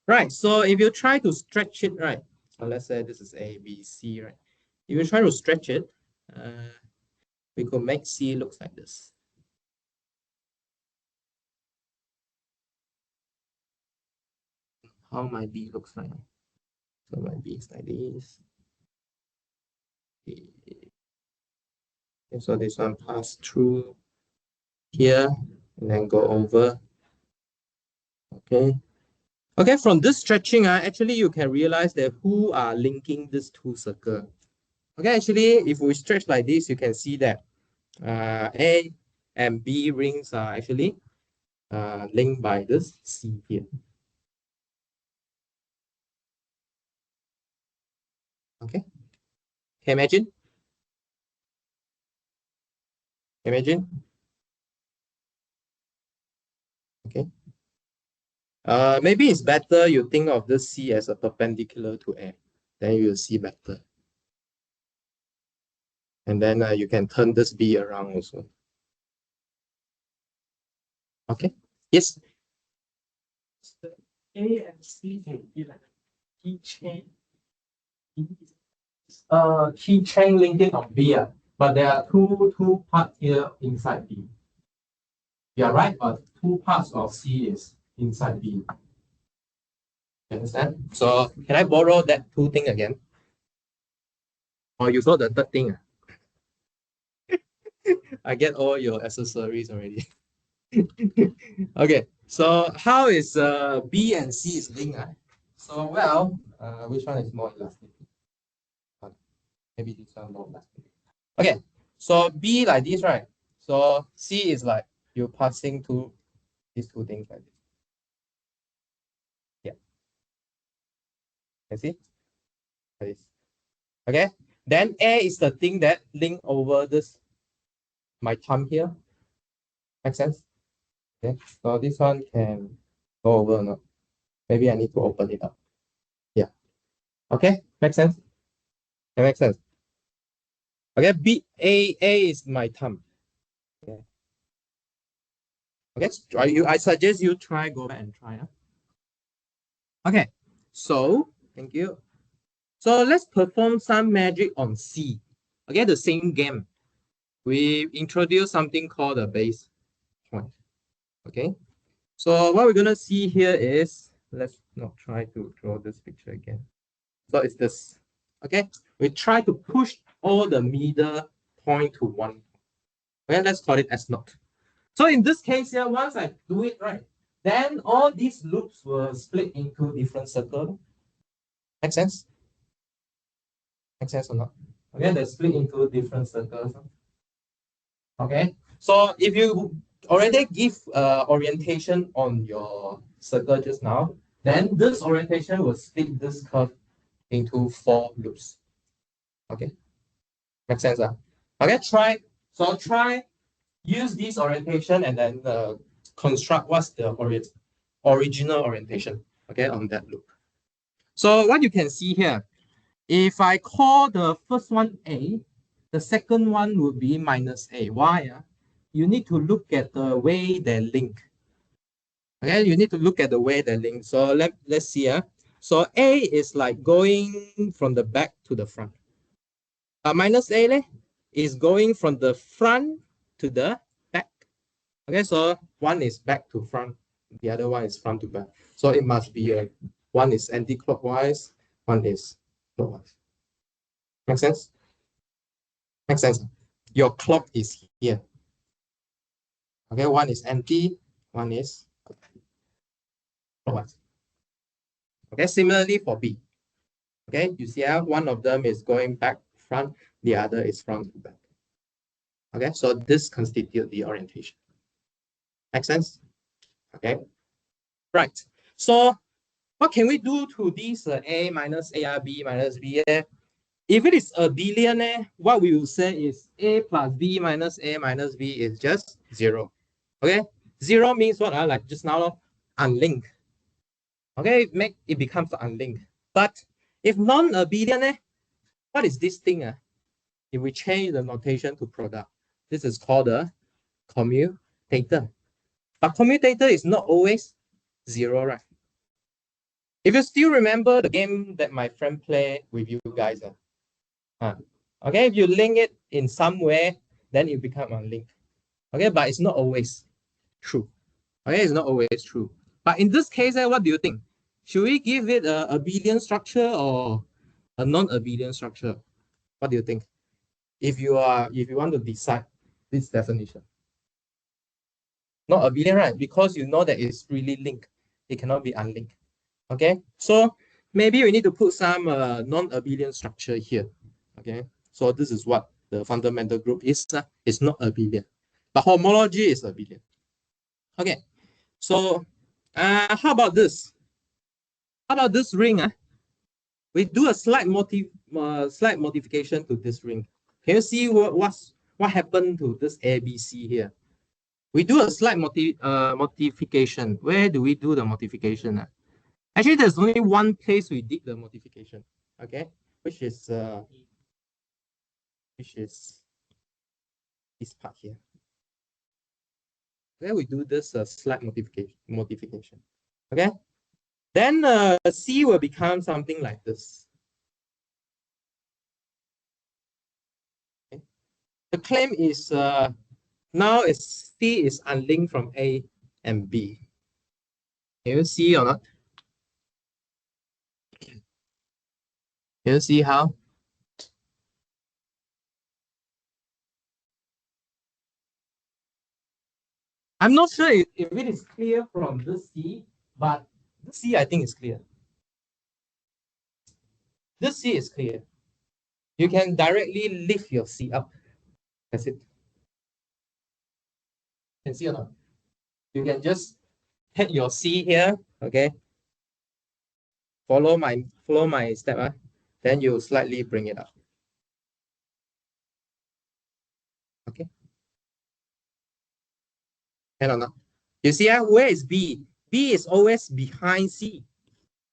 Speaker 1: right. So if you try to stretch it, right? So let's say this is A, B, C, right? If you try to stretch it, we could make C looks like this. how my B looks like. So my B is like this. Okay, so this one pass through here and then go over. Okay. Okay, from this stretching, actually you can realize that who are linking these two circles. Okay, actually, if we stretch like this, you can see that A and B rings are actually linked by this C here. Okay, can you imagine? Imagine. Okay. Maybe it's better you think of this C as a perpendicular to A. Then you will see better. And then you can turn this B around also. Okay. Yes.
Speaker 6: A and C can be like key chain. Key chain linking of B, but there are two parts here inside B. Yeah, right, but two parts of C is inside B.
Speaker 1: You understand? So can I borrow that two thing again? Or you got the third thing? I get all your accessories already. Okay, so how is B and C is linked? So well, which one is more elastic? Maybe this one more elastic. Okay, so B like this, right? So C is like you passing to these two things like this. Yeah. Can see? Like this. Okay. Then A is the thing that link over this my thumb here. Make sense? Okay. So this one can go over or not? Maybe I need to open it up. Yeah. Okay. Make sense? That makes sense. Okay. A is my thumb. Okay. Okay. I suggest you try go back and try. Huh? Okay. So thank you. So let's perform some magic on C. Okay, the same game. We introduce something called a base point. Okay. So what we're gonna see here is, let's not try to draw this picture again. So it's this. Okay. We try to push all the middle point to one. Okay, let's call it S naught. So in this case here, once I do it right, then all these loops will split into different circles. Make sense? Make sense or not? Okay, they split into different circles. Okay, so if you already give orientation on your circle just now, then this orientation will split this curve into 4 loops. Okay, make sense? Okay, try use this orientation and then construct what's the original orientation, okay, on that loop. So what you can see here, if I call the first one A, the second one would be minus A. Why? You need to look at the way they link. Okay, you need to look at the way they link. So let's see. So A is like going from the back to the front. Minus A is going from the front to the back. Okay, so one is back to front, the other one is front to back. So it must be one is anti-clockwise, one is clockwise. Make sense? Make sense? Your clock is here. Okay, one is anti, one is clockwise. Okay, similarly for B. Okay, you see how one of them is going back front, the other is front to back. Okay, so this constitutes the orientation. Make sense? Okay, right. So what can we do to this A minus AR, B minus B? If it is abelian, what we will say is A plus B minus A minus B is just 0. Okay, 0 means what? Like just now, unlinked. Okay, it becomes unlinked. But if non-abelian, what is this thing? If we change the notation to product, this is called a commutator. But commutator is not always 0, right? If you still remember the game that my friend played with you guys, okay, if you link it in some way, then it becomes unlinked. Okay, but it's not always true. Okay, it's not always true. But in this case, what do you think? Should we give it a abelian structure or a non-abelian structure? What do you think? If you want to decide this definition. Not abelian, right? Because you know that it's really linked. It cannot be unlinked. Okay, so maybe we need to put some non-abelian structure here. Okay, so this is what the fundamental group is. It's not abelian, but homology is abelian. Okay, so how about this? How about this ring? We do a slight modification to this ring. Can you see what happened to this ABC here? We do a slight modification. Where do we do the modification? Actually, there's only one place we did the modification. Okay, which is this part here. Where we do this slight modification. Okay, then C will become something like this. Okay. The claim is now C is unlinked from A and B. Can you see or not? Can you see how? I'm not sure if it is clear from this C, but this C I think is clear. This C is clear. You can directly lift your C up. That's it. Can see or not? You can just take your C here, okay? Follow my step, then you slightly bring it up. Okay. Can or not? You see, where is B? B is always behind C.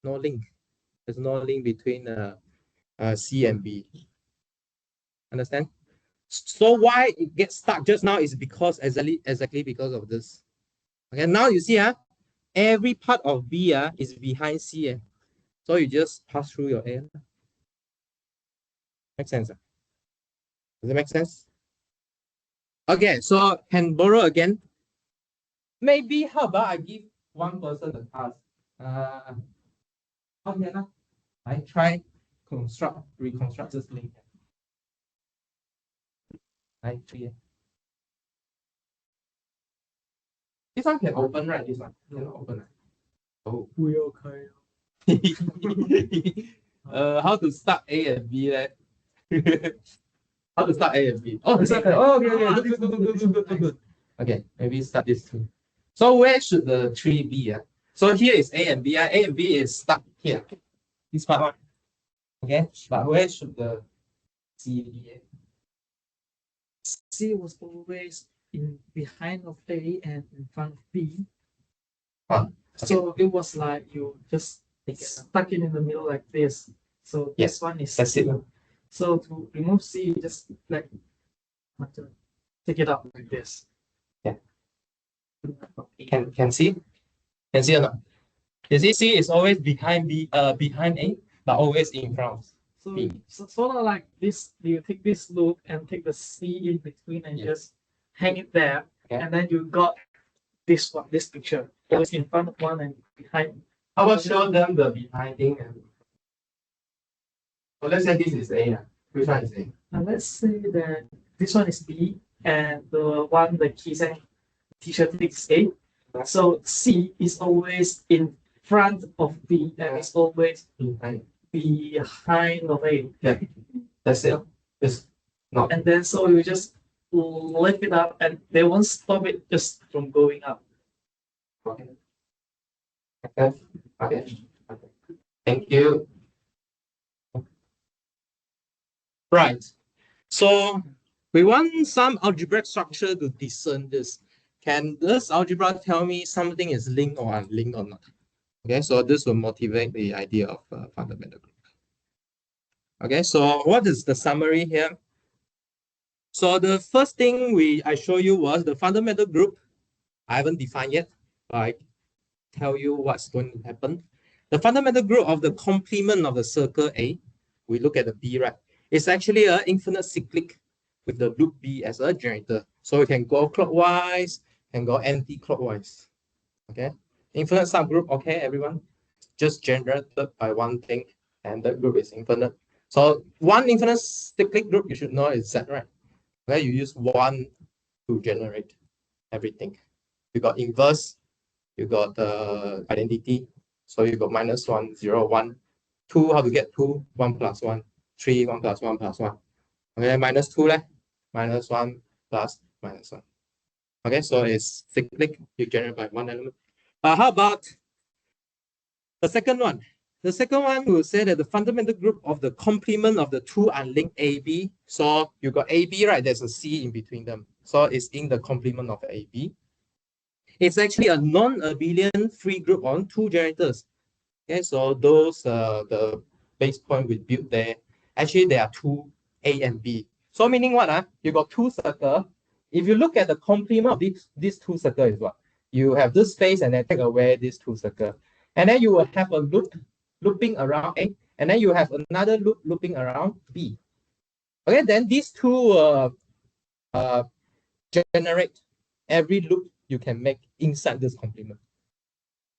Speaker 1: No link. There's no link between C and B. Understand? So why it gets stuck just now is because exactly because of this. Okay, now you see, every part of B is behind C. So you just pass through your A. Make sense? Does it make sense? Okay, so can borrow again. Maybe how about I give one person the task? Okay, I try reconstruct this link. I try. This one can open, right? This one can open. Oh,
Speaker 3: we okay.
Speaker 1: How to start A and B? How to start A and B? Oh,
Speaker 3: Okay.
Speaker 1: okay. Good. Okay, maybe start this too. So where should the tree be? So here is A and B. A and B is stuck here. This part. Okay, but where should the C be?
Speaker 3: C was always in behind of A and in front of B.
Speaker 1: Okay.
Speaker 3: So it was like you just stuck it in the middle like this. So this one is
Speaker 1: that's it.
Speaker 3: So to remove C, just like take it out like this.
Speaker 1: Yeah. Can see? Can see or not? You see, C is always behind B, behind A, but always in front.
Speaker 3: So,
Speaker 1: B.
Speaker 3: so sort of like this, you take this loop and take the C in between and just hang it there.
Speaker 1: Okay.
Speaker 3: And then you got this one, this picture. Always in front of one and behind.
Speaker 1: How about show them the behind thing? So let's say this is A. Which one is A?
Speaker 3: And let's say that this one is B and the one the Seng t-shirt is A. So C is always in front of B and it's always behind of A.
Speaker 1: Yeah, that's it. It's not.
Speaker 3: And then so you just lift it up and they won't stop it just from going up.
Speaker 1: Okay. Okay. Thank you. Right. So we want some algebraic structure to discern this. Can this algebra tell me something is linked or unlinked or not? Okay, so this will motivate the idea of fundamental group. Okay, so what is the summary here? So the first thing I show you was the fundamental group. I haven't defined yet, but I tell you what's going to happen. The fundamental group of the complement of the circle A, we look at the B, right? It's actually an infinite cyclic with the loop B as a generator. So we can go clockwise, can go anti-clockwise. Okay, infinite subgroup. Okay, everyone. just generated by one thing, and the group is infinite. So one infinite cyclic group you should know is Z, right? Where you use one to generate everything. You got inverse, you got identity. So you got -1, 0, 1, 2, how to get 2, 1 plus 1, 3, 1 plus 1 plus 1. Okay, -2 leh, -1 plus -1. Okay, so it's cyclic, you generate by one element. How about the second one? The second one will say that the fundamental group of the complement of the two unlinked AB. So you got AB, right? There's a C in between them. So it's in the complement of AB. It's actually a non-abelian free group on two generators. Okay, so those the base point we built there. Actually, there are two A and B. So meaning what? You got two circles. If you look at the complement of these two circles is what? You have this space and then take away these two circles. And then you will have a loop looping around A, and then you have another loop looping around B. Okay, then these two generate every loop you can make inside this complement.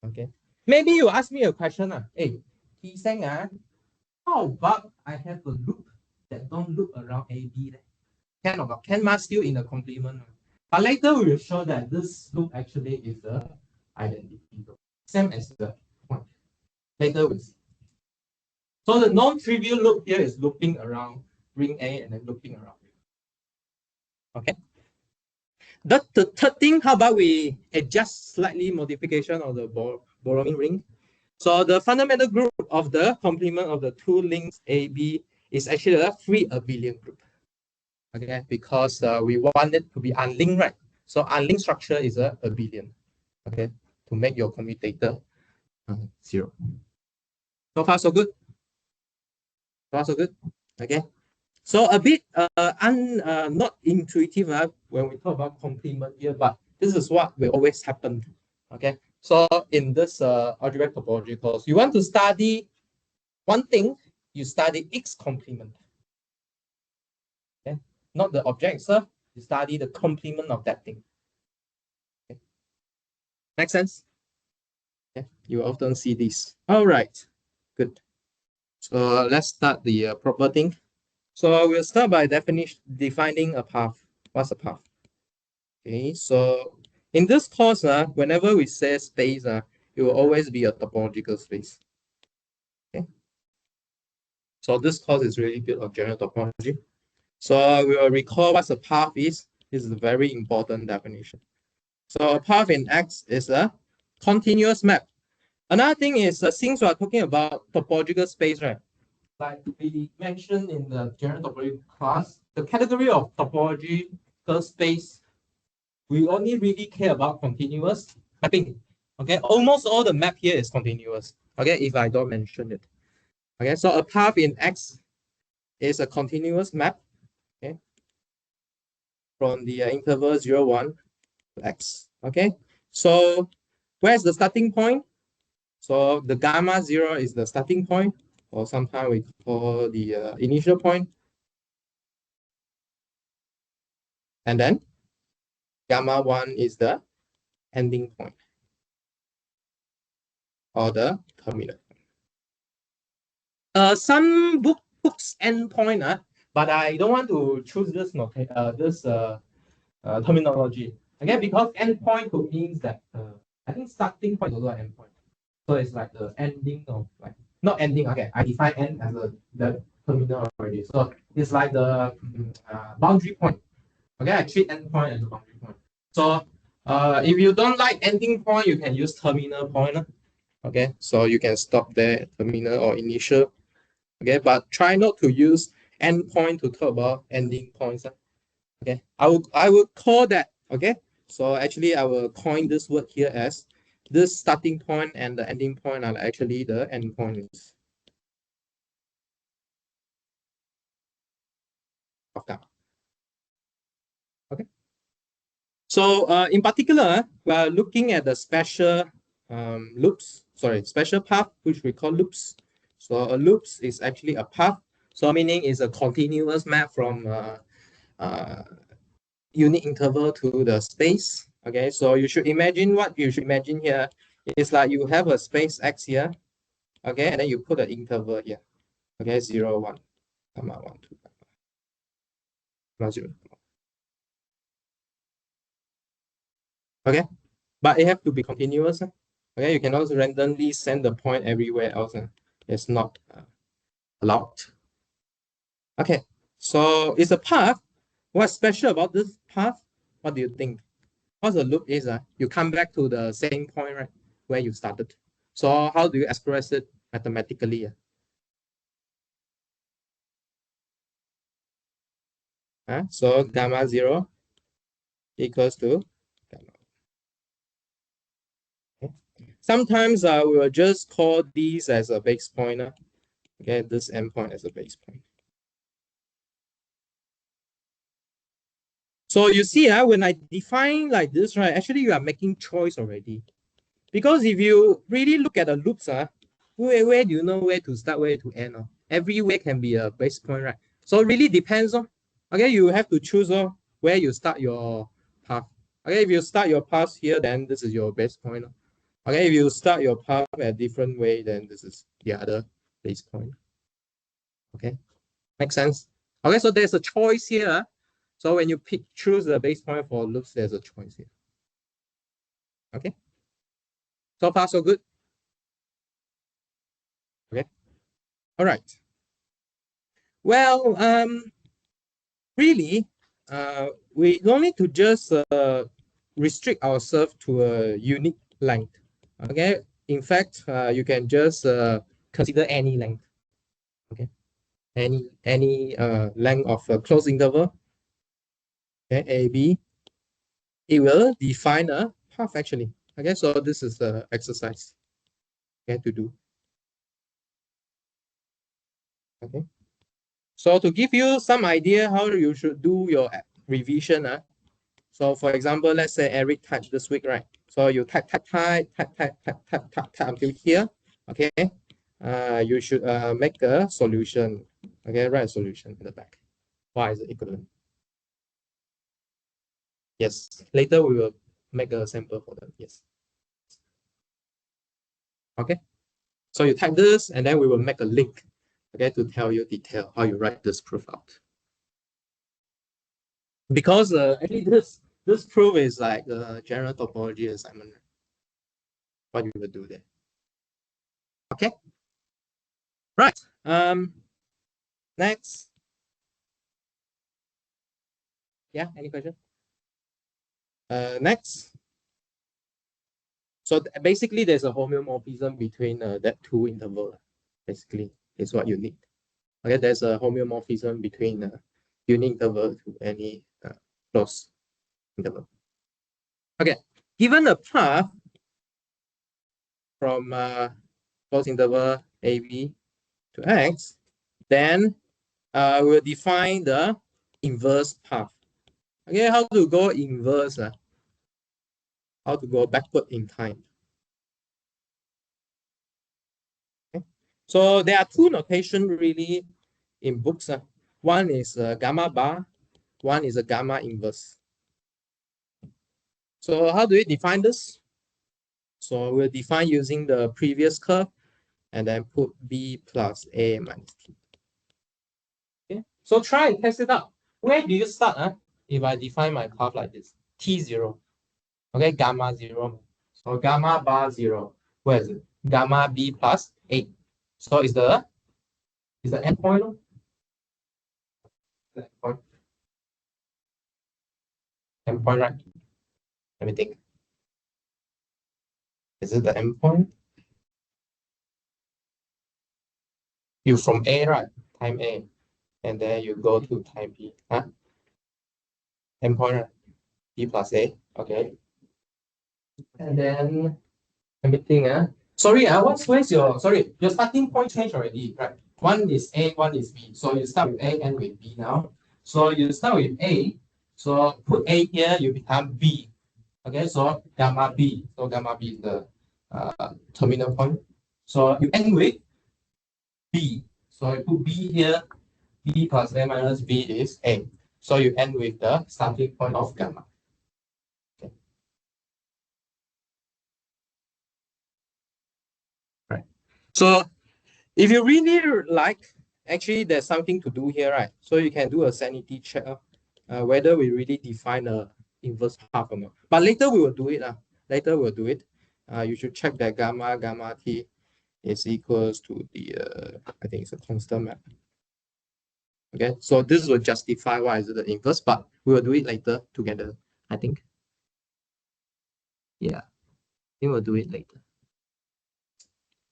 Speaker 1: Okay, maybe you ask me a question. Hey, Seng, how about I have a loop that don't loop around AB? Can or not? Can mask still in the complement? But later we will show that this loop actually is the identity loop, same as the point. Later we'll see. So the non-trivial loop here is looping around ring A and then looping around. Okay. The third thing, how about we adjust slightly modification of the borrowing ring? So the fundamental group of the complement of the two links AB is actually a free abelian group. Okay, because we want it to be unlinked, right? So unlinked structure is a abelian. Okay, to make your commutator 0. So far so good. So far so good. Okay. So a bit not intuitive when we talk about complement here, but this is what will always happen. Okay. So in this algebraic topology course, you want to study one thing, you study its complement. Okay. Not the object itself, you study the complement of that thing. Okay. Make sense? Okay. You often see this. All right. Good. So let's start the proper thing. So we'll start by defining a path. What's a path? Okay, so in this course, whenever we say space, it will always be a topological space. Okay. So this course is really built on general topology. So we will recall what a path is. This is a very important definition. So a path in X is a continuous map. Another thing is, since we are talking about topological space, right? Like we mentioned in the general topology class, the category of topological space, we only really care about continuous mapping. Okay, almost all the map here is continuous. Okay, if I don't mention it. Okay, so a path in X is a continuous map. Okay, from the interval 0, 1 to X. Okay, so where's the starting point? So the gamma 0 is the starting point, or sometimes we call the initial point. And then gamma 1 is the ending point, or the terminal. Some books endpoint, but I don't want to choose this terminology. Okay, because endpoint could means that I think starting point is also an endpoint. So it's like the ending of not ending. Okay, I define end as the terminal already. So it's like the boundary point. Okay, I treat endpoint as a boundary point. So if you don't like ending point, you can use terminal point. Okay, so you can stop there, terminal or initial. Okay, but try not to use endpoint to talk about ending points. Okay, I would call that. Okay, so actually I will coin this word here as this starting point and the ending point are actually the endpoints of gamma. Okay, so in particular, we are looking at the special special path, which we call loops. So a loops is actually a path. So meaning is a continuous map from unit interval to the space. Okay, so you should imagine what you should imagine here is like you have a space X here. Okay, and then you put an interval here. Okay, 0, 1, comma 1, 2, comma 0. Okay, but it have to be continuous. Okay, you cannot randomly send the point everywhere else. It's not allowed. Okay, so it's a path. What's special about this path? What do you think? What the loop is? You come back to the same point, right, where you started. So how do you express it mathematically? So gamma 0 equals to gamma. Okay. Sometimes we will just call these as a base pointer. Okay, this endpoint as a base point. So you see, when I define like this, right, actually you are making choice already. Because if you really look at the loops, where do you know where to start, where to end? Everywhere can be a base point, right? So it really depends on, okay, you have to choose where you start your path. Okay, if you start your path here, then this is your base point. Okay, if you start your path a different way, then this is the other base point. Okay, makes sense? Okay, so there's a choice here. So when you choose the base point for loops, there's a choice here. Okay, so far so good. Okay, all right. Well, really, we don't need to just restrict ourselves to a unique length. Okay, in fact, you can just consider any length. Okay, any length of a closed interval. Okay, A B. It will define a path actually. Okay, so this is the exercise you have to do. Okay, so to give you some idea how you should do your revision. So for example, let's say Eric typed this week, right? So you type until here. Okay, you should make a solution. Okay, write a solution in the back. Y is equivalent. Yes, later we will make a sample for them. Yes. Okay, so you type this and then we will make a link, okay, to tell you detail how you write this proof out. Because actually this proof is like a general topology assignment. What you will do there. Okay. Right. Next. Yeah, any question? Next. So basically, there's a homeomorphism between that two interval. Basically, is what you need. Okay, there's a homeomorphism between unit interval to any closed interval. Okay, given a path from closed interval AB to X, then we'll define the inverse path. Okay, how to go inverse? How to go backward in time. Okay. So there are two notation really in books. One is gamma bar, one is a gamma inverse. So how do we define this? So we'll define using the previous curve and then put B plus A minus T. Okay. So try and test it out. Where do you start? If I define my path like this, T0. Okay, gamma 0. So gamma bar 0. Where is it? Gamma B plus A. So is the endpoint? Endpoint. Endpoint, right? Let me think. Is it the endpoint? You from A, right? Time A. And then you go to time B. Endpoint, right? B plus A. Okay. And then let me think. Sorry, where's your starting point change already, right? One is A, one is B. So you start with A and with B now. So you start with A. So put A here, you become B. Okay, so gamma B. So gamma B is the terminal point. So you end with B. So you put B here. B plus A minus B is A. So you end with the starting point of gamma. Okay. Right. So If you really like, actually there's something to do here, right? So you can do a sanity check whether we really define a inverse path or not. But later we will do it. Later we'll do it. You should check that gamma t is equals to the I think it's a constant map. Okay, so this will justify why is it the inverse, but we will do it later together, I think. Yeah, I think we'll do it later.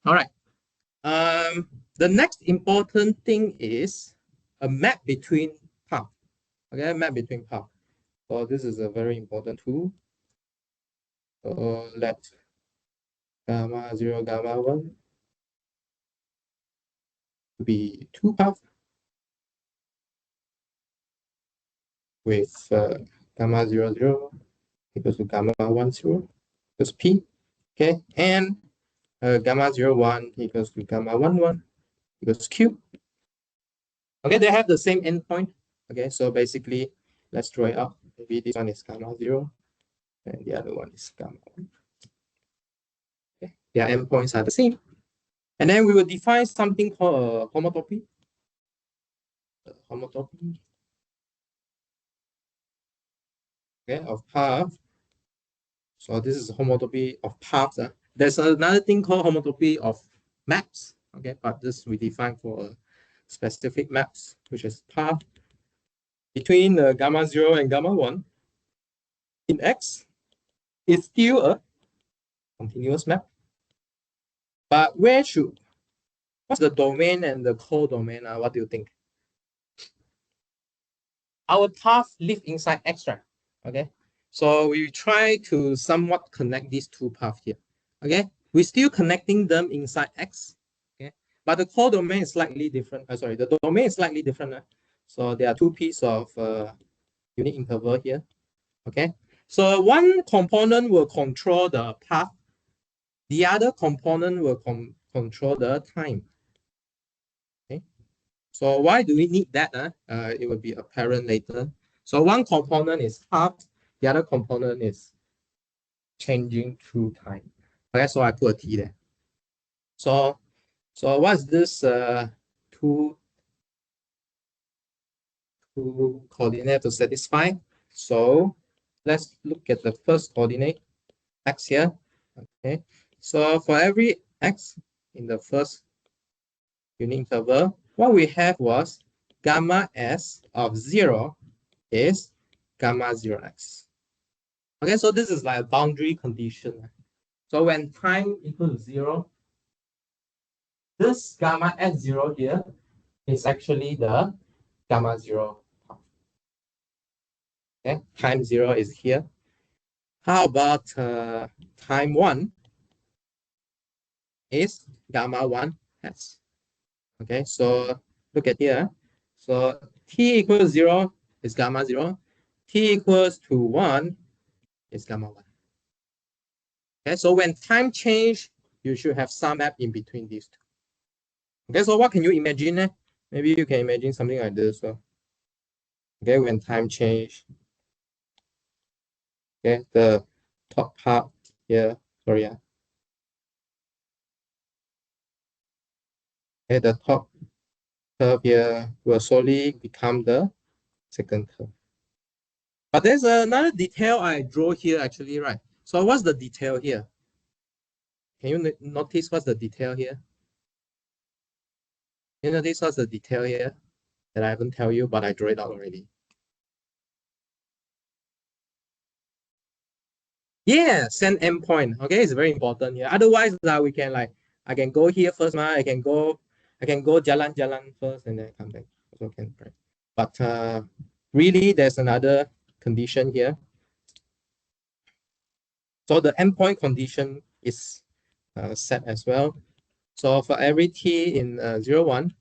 Speaker 1: All right. The next important thing is a map between path. Okay, map between path. So this is a very important tool. So let gamma 0, gamma 1 be two paths with gamma 0, 0 equals to gamma 1, 0 equals P. Okay, and gamma 0, 1 equals to gamma 1, 1 equals Q. Okay, they have the same endpoint. Okay, so basically, let's draw it up. Maybe this one is gamma 0, and the other one is gamma 1. Okay, their endpoints are the same. And then we will define something called a homotopy. Homotopy, okay, of path. So this is homotopy of paths. There's another thing called homotopy of maps. Okay, but this we define for specific maps, which is path between gamma 0 and gamma 1 in X is still a continuous map. But what's the domain and the codomain? What do you think? Our path live inside X, right? Okay, so we try to somewhat connect these two paths here. Okay, we're still connecting them inside X. Okay, but the codomain is slightly different. Sorry, the domain is slightly different. So there are two pieces of unit interval here. Okay, so one component will control the path. The other component will control the time. Okay, so why do we need that? It will be apparent later. So one component is path, the other component is changing through time. Okay, so I put a T there. So what's this two coordinate to satisfy? So let's look at the first coordinate, X here. Okay, so for every X in the first unit interval, what we have was gamma S of 0 is gamma 0x. Okay, so this is like a boundary condition. So when time equals 0, this gamma S0 here is actually the gamma 0 path. Okay, time 0 is here. How about time 1 is gamma 1s. Okay, so look at here. So t equals 0 is gamma 0. T equals to 1 is gamma 1. Okay, so when time change, you should have some map in between these two. Okay, so what can you imagine? Maybe you can imagine something like this. So, okay, when time change, okay, the top part here, sorry, okay, the top curve here will slowly become the second curve. But there's another detail I draw here actually, right? So what's the detail here? Can you notice what's the detail here? You notice what's the detail here that I haven't tell you, but I draw it out already. Yeah, send endpoint. Okay, it's very important here. Otherwise, we can like I can go here first, I can go jalan first and then come back. Also can, right? But really, there's another condition here. So the endpoint condition is set as well. So for every t in 0, 1,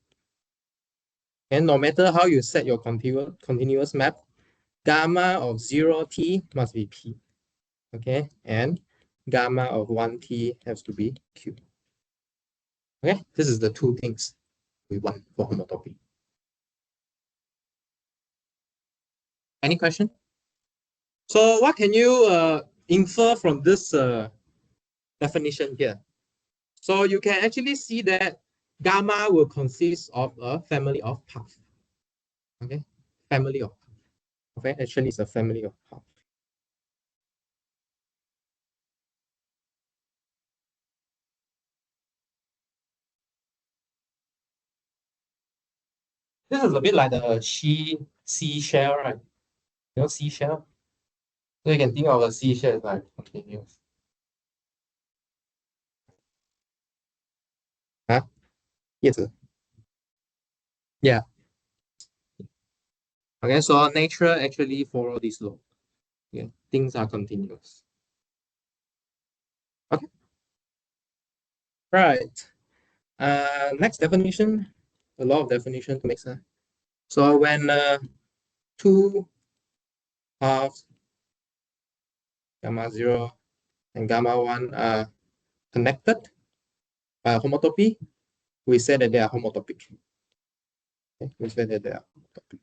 Speaker 1: and no matter how you set your continuous map, gamma of 0t must be p. Okay, and gamma of 1t has to be q. Okay, this is the two things we want for homotopy. Any question? So what can you infer from this definition here? So you can actually see that gamma will consist of a family of paths. Okay, family of paths. Okay, actually it's a family of paths. This is a bit like the seashell, right? You know seashell? So you can think of a seashell as like continuous. Huh? Yes. Yeah. Okay, so nature actually follow this law. Yeah, things are continuous. Okay. Right. Next definition, a lot of definition to make sense. So when two halves, gamma 0 and gamma 1 are connected by homotopy, we say that they are homotopic. Okay? We say that they are homotopic.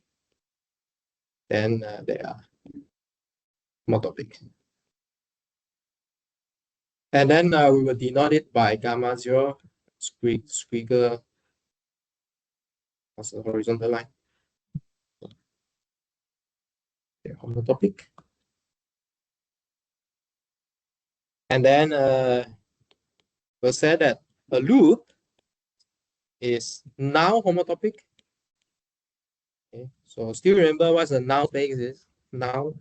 Speaker 1: Then they are homotopic. And then we will denote it by gamma 0, squiggle as a horizontal line. They're homotopic. And then we'll say that a loop is now homotopic. Okay, so still remember what's the null space is? Now,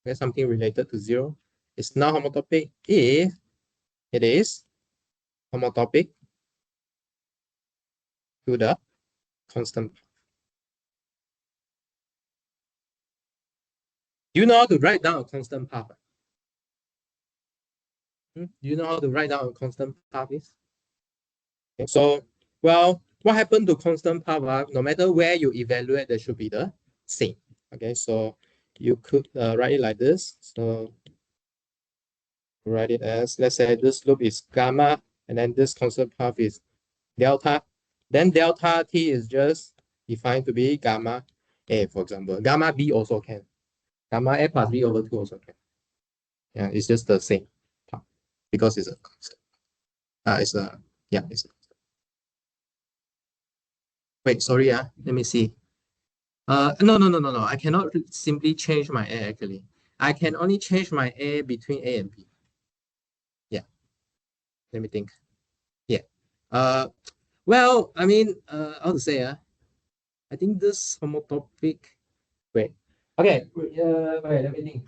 Speaker 1: okay, something related to 0. It's now homotopic if it is homotopic to the constant path. Do you know how to write down a constant path? Do you know how to write down a constant path is? Okay, so, well, what happened to constant path? No matter where you evaluate, there should be the same. Okay, so you could write it like this. So write it as, let's say this loop is gamma, and then this constant path is delta. Then delta t is just defined to be gamma a, for example. Gamma b also can. Gamma a plus b over 2 also can. Yeah, it's just the same part because it's a constant. It's a, yeah, it's a constant. Wait, sorry, let me see. No. I cannot simply change my a actually. I can only change my a between a and b. Yeah. Let me think. Yeah. Well, I mean, how to say, I think this homotopic. Wait. Okay. Wait, let me think.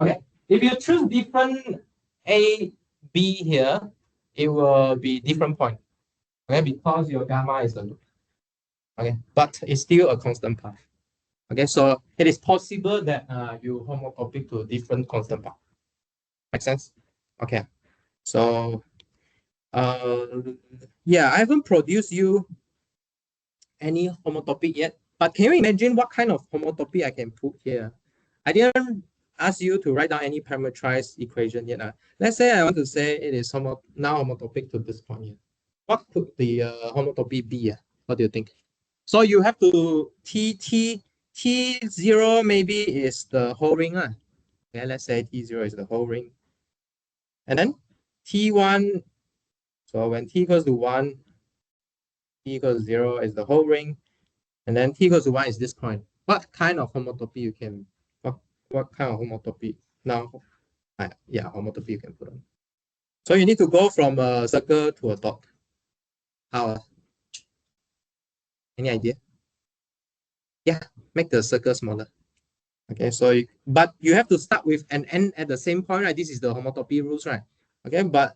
Speaker 1: Okay. If you choose different A, B here, it will be different point. Okay, because your gamma is a loop. Okay, but it's still a constant path. Okay, so it is possible that you homotopic to different constant path. Make sense? Okay. So yeah, I haven't produced you any homotopic yet, but can you imagine what kind of homotopy I can put here? I didn't ask you to write down any parameterized equation yet. Let's say I want to say it is now homotopic to this point here. What could the homotopy be? What do you think? So you have to T0 maybe is the whole ring. Okay, let's say T0 is the whole ring. And then T1, so when T equals to 1, T equals to 0 is the whole ring. And then T equals to 1 is this point. What kind of homotopy you can, what kind of homotopy? Now, yeah, homotopy you can put on. So you need to go from a circle to a dot. How? Any idea? Yeah, make the circle smaller. Okay, so but you have to start with an n at the same point, right? This is the homotopy rules, right? Okay, but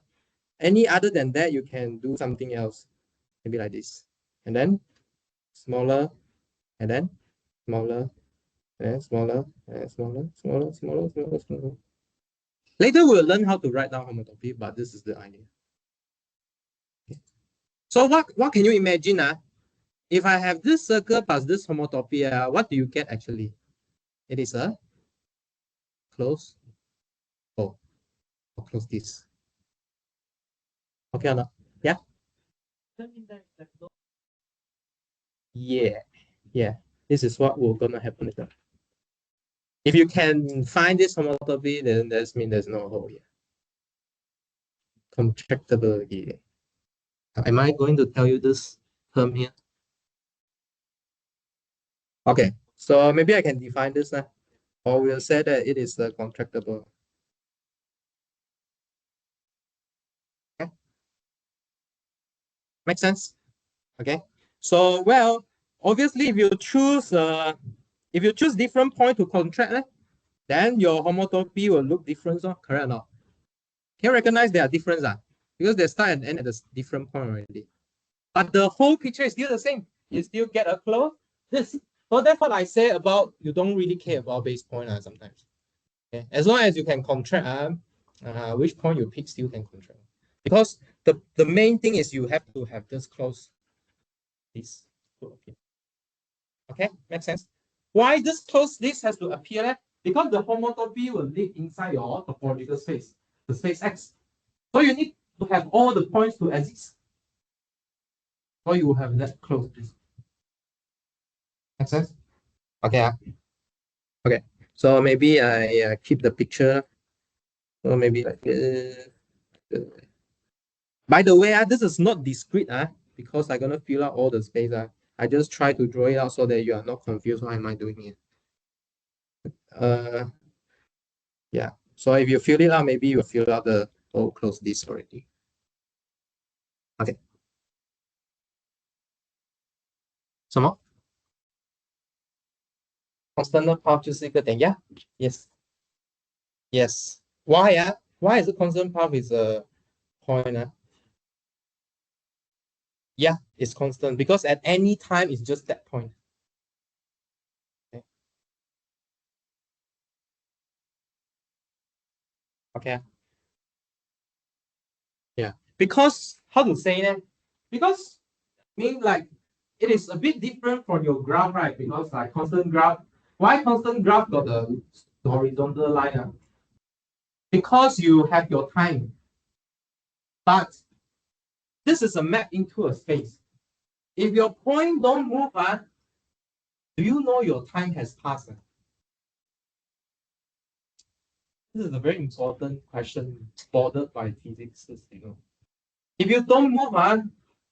Speaker 1: any other than that, you can do something else, maybe like this, and then smaller, and then smaller, and smaller, and smaller. Later we'll learn how to write down homotopy, but this is the idea. Okay. So what can you imagine? If I have this circle plus this homotopy, what do you get actually? It is a close. Oh, I'll close this. Okay or not? Yeah. Yeah. This is what will gonna happen later. If you can find this homotopy, then that means there's no hole here. Contractibility. Am I going to tell you this term here? Okay, so maybe I can define this now, or we'll say that it is contractible. Okay, make sense? Okay, so well, obviously, if you choose different point to contract, then your homotopy will look different, so correct or not? Can you recognize there are difference? Because they start and end at a different point already. But the whole picture is still the same. You still get a close. This. So that's what I say about you don't really care about base point sometimes. Okay? As long as you can contract, which point you pick still can contract. Because the main thing is you have to have this close. This to appear. Okay, makes sense. Why this close list has to appear? Because the homotopy will live inside your topological space, the space X. So you need to have all the points to exist. So you will have that close list. Make sense? Okay. Okay. So maybe I keep the picture. So maybe like by the way, this is not discrete because I'm gonna fill out all the space. I just try to draw it out so that you are not confused. What am I doing here? Yeah. So if you fill it out, maybe you fill out the whole close list already. Okay. 什么 constant path 就是一个点 yeah yes why why is it constant path is a point yeah it's constant because at any time it's just that point. Okay. Yeah, because how to say that? Because like it is a bit different from your graph, right? Because like constant graph, why constant graph got the horizontal line? Because you have your time, but this is a map into a space. If your point don't move, do you know your time has passed? This is a very important question bordered by physics. If you don't move,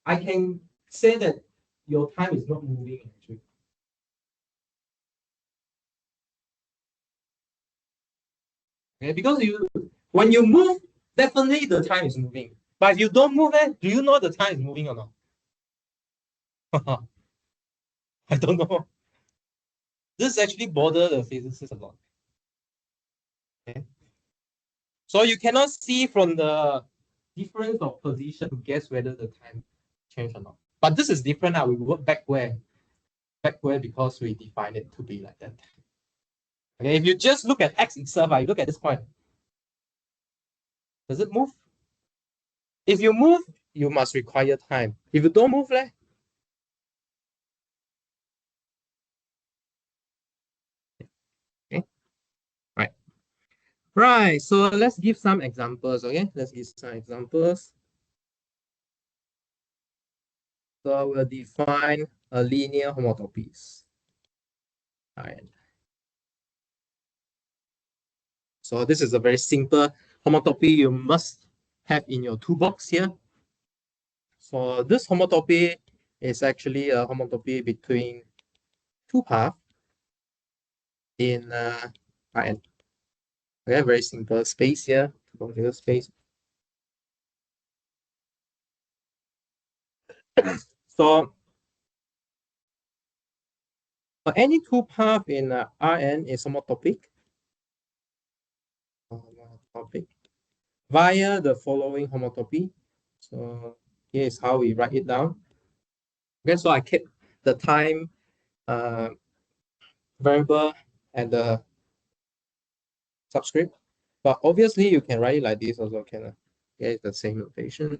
Speaker 1: I can say that your time is not moving actually. Okay, because when you move, definitely the time is moving. But if you don't move, do you know the time is moving or not? I don't know. This actually bothers the physicists a lot. Okay. So you cannot see from the difference of position to guess whether the time changed or not. But this is different now. We work backward because we define it to be like that. Okay, if you just look at X itself, you look at this point. Does it move? If you move, you must require time. If you don't move, okay. Right. So let's give some examples. Okay, let's give some examples. So we'll define a linear homotopies. All right. So this is a very simple homotopy you must have in your toolbox here. So this homotopy is actually a homotopy between two paths in Rn. Okay, very simple space here, topological space. So any two path in Rn is homotopic. Via the following homotopy. So here is how we write it down. Okay, so I kept the time variable and the subscript, but obviously you can write it like this also can. Okay, it's the same notation.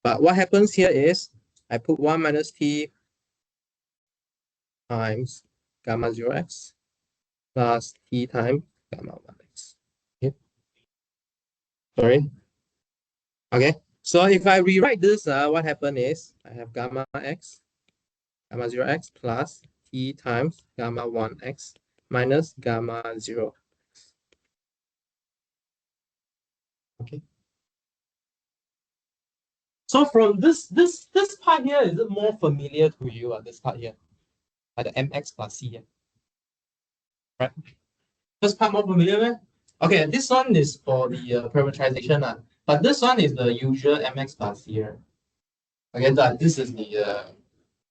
Speaker 1: But what happens here is I put 1 minus t times gamma 0x plus t times gamma 1x. Okay. Sorry. Okay. So if I rewrite this, what happened is I have gamma x, gamma 0x plus t times gamma 1x minus gamma 0. Okay.
Speaker 6: So from this part here, is it more familiar to you? This part here, like the mx plus c here, right? This part more familiar, right? Okay, this one is for the parameterization, but this one is the usual mx plus c here. Okay, that this is the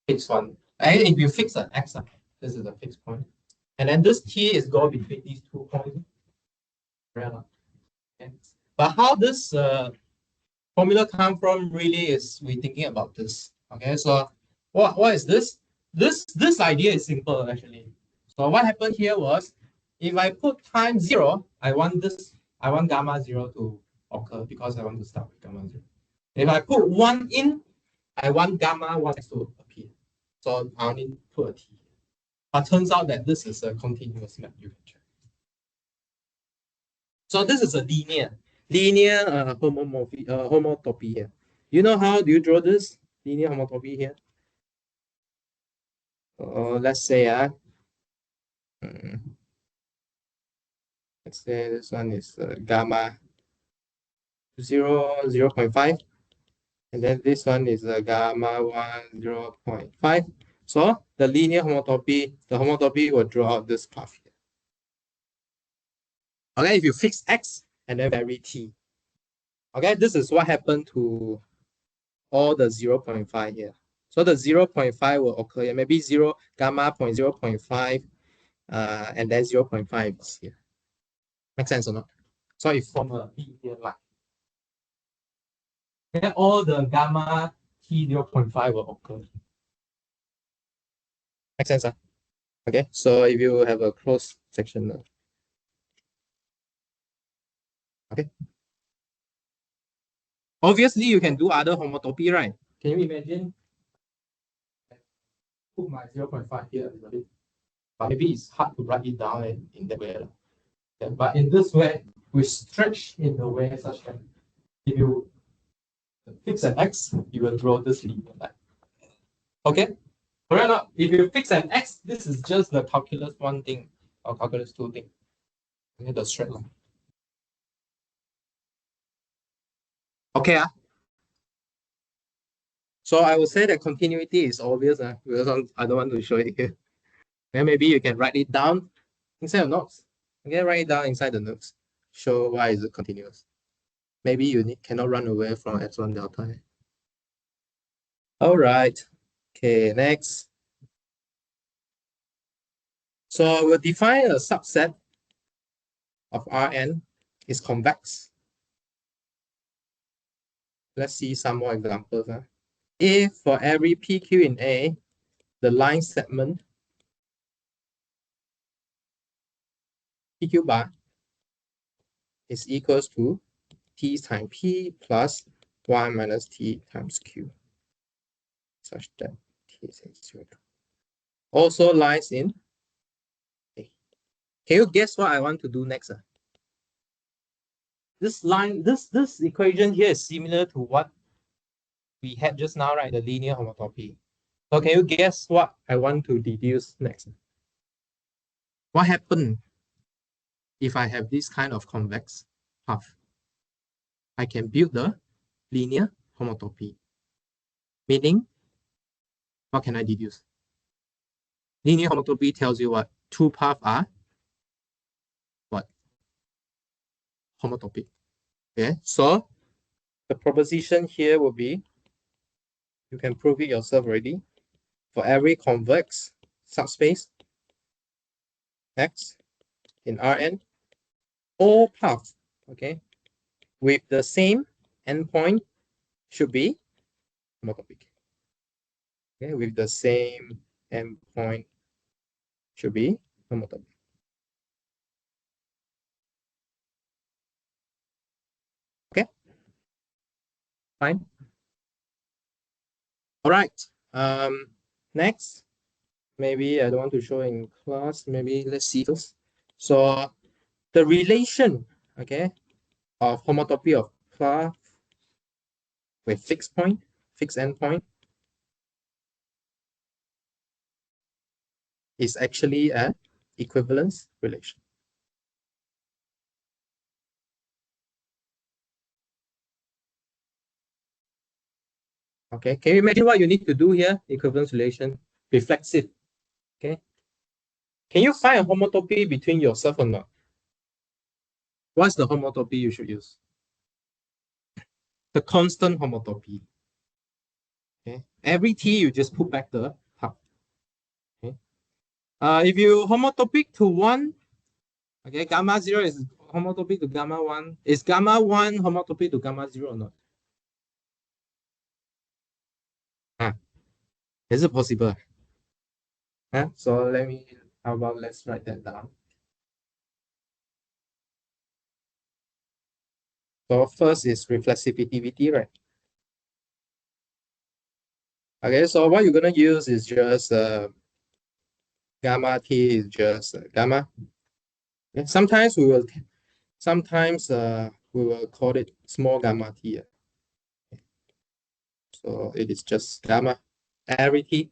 Speaker 6: fixed one. And if you fix an x, this is a fixed point, and then this t is go between these 2 points. Right? Okay. But how this formula come from really is we thinking about this. Okay, so what is this? This idea is simple actually. So what happened here was if I put time 0, I want gamma 0 to occur because I want to start with gamma 0. If I put 1 in, I want gamma 1 to appear. So I only put a t. But turns out that this is a continuous map you can check. So this is a linear homotopy here. You know how do you draw this linear homotopy here? Let's say let's say this one is gamma 0.5, and then this one is gamma 1 0.5. So the linear homotopy will draw out this path here. Okay, if you fix x and then vary t. Okay, this is what happened to all the 0.5 here. So the 0.5 will occur here, maybe gamma 0.5, and then 0.5 is here. Make sense or not? So it form a linear line. Then all the gamma t 0.5 will occur. Make sense? Okay, so if you have a closed section, okay. Obviously, you can do other homotopy, right? Can you imagine? Put my 0.5 here a little bit. But maybe it's hard to write it down in that way. Okay, but in this way, we stretch in the way such that if you fix an x, you will draw this linear line. Okay? Correct? If you fix an x, this is just the calculus 1 thing or calculus 2 thing. Okay, the straight line. Okay. So I would say that continuity is obvious. Because I don't want to show it here. Then maybe you can write it down inside of notes. Okay, write it down inside the notes. Show why is it continuous. Maybe you cannot run away from epsilon delta. All right. Okay, next. So we'll define a subset of Rn is convex. Let's see some more examples. If for every PQ in A, the line segment PQ bar is equals to T times P plus 1 minus T times Q, such that T is 0. Also lies in A. Can you guess what I want to do next? This line, this equation here is similar to what we had just now, right? The linear homotopy. So can you guess what I want to deduce next? What happened if I have this kind of convex path? I can build the linear homotopy. Meaning, what can I deduce? Linear homotopy tells you what? Two paths are what? Homotopic. Okay, so the proposition here will be, you can prove it yourself already. For every convex subspace X in Rn, all paths, okay, with the same endpoint should be homotopic. Okay, with the same endpoint should be homotopic. Okay, fine. All right. Next, maybe I don't want to show in class. Maybe let's see first. So the relation, okay, of homotopy of path with fixed endpoint is actually an equivalence relation. Okay, can you imagine what you need to do here? Equivalence relation, reflexive. Okay. Can you find a homotopy between yourself or not? What's the homotopy you should use? The constant homotopy. Okay. Every t you just put back the half. Okay. If you homotopic to 1, okay, gamma 0 is homotopic to gamma 1. Is gamma 1 homotopic to gamma 0 or not? Is it possible? So how about let's write that down. So first is reflexivity, right? Okay, so what you're gonna use is just gamma t is just gamma. Okay? Sometimes we will call it small gamma t. So it is just gamma every t.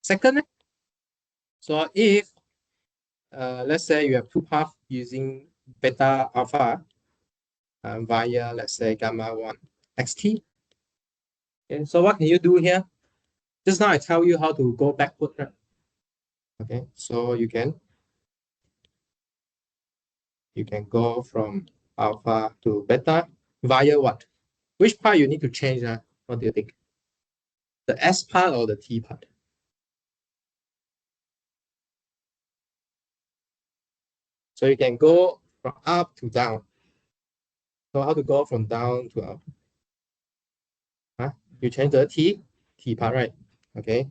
Speaker 6: Second, so if let's say you have two paths using beta alpha via let's say gamma 1 xt. Okay, so what can you do here? Just now I tell you how to go backward, right? Okay, so you can go from alpha to beta via what? Which part you need to change? What do you think? The S part or the T part? So you can go from up to down. So how to go from down to up? You change the T part, right? Okay,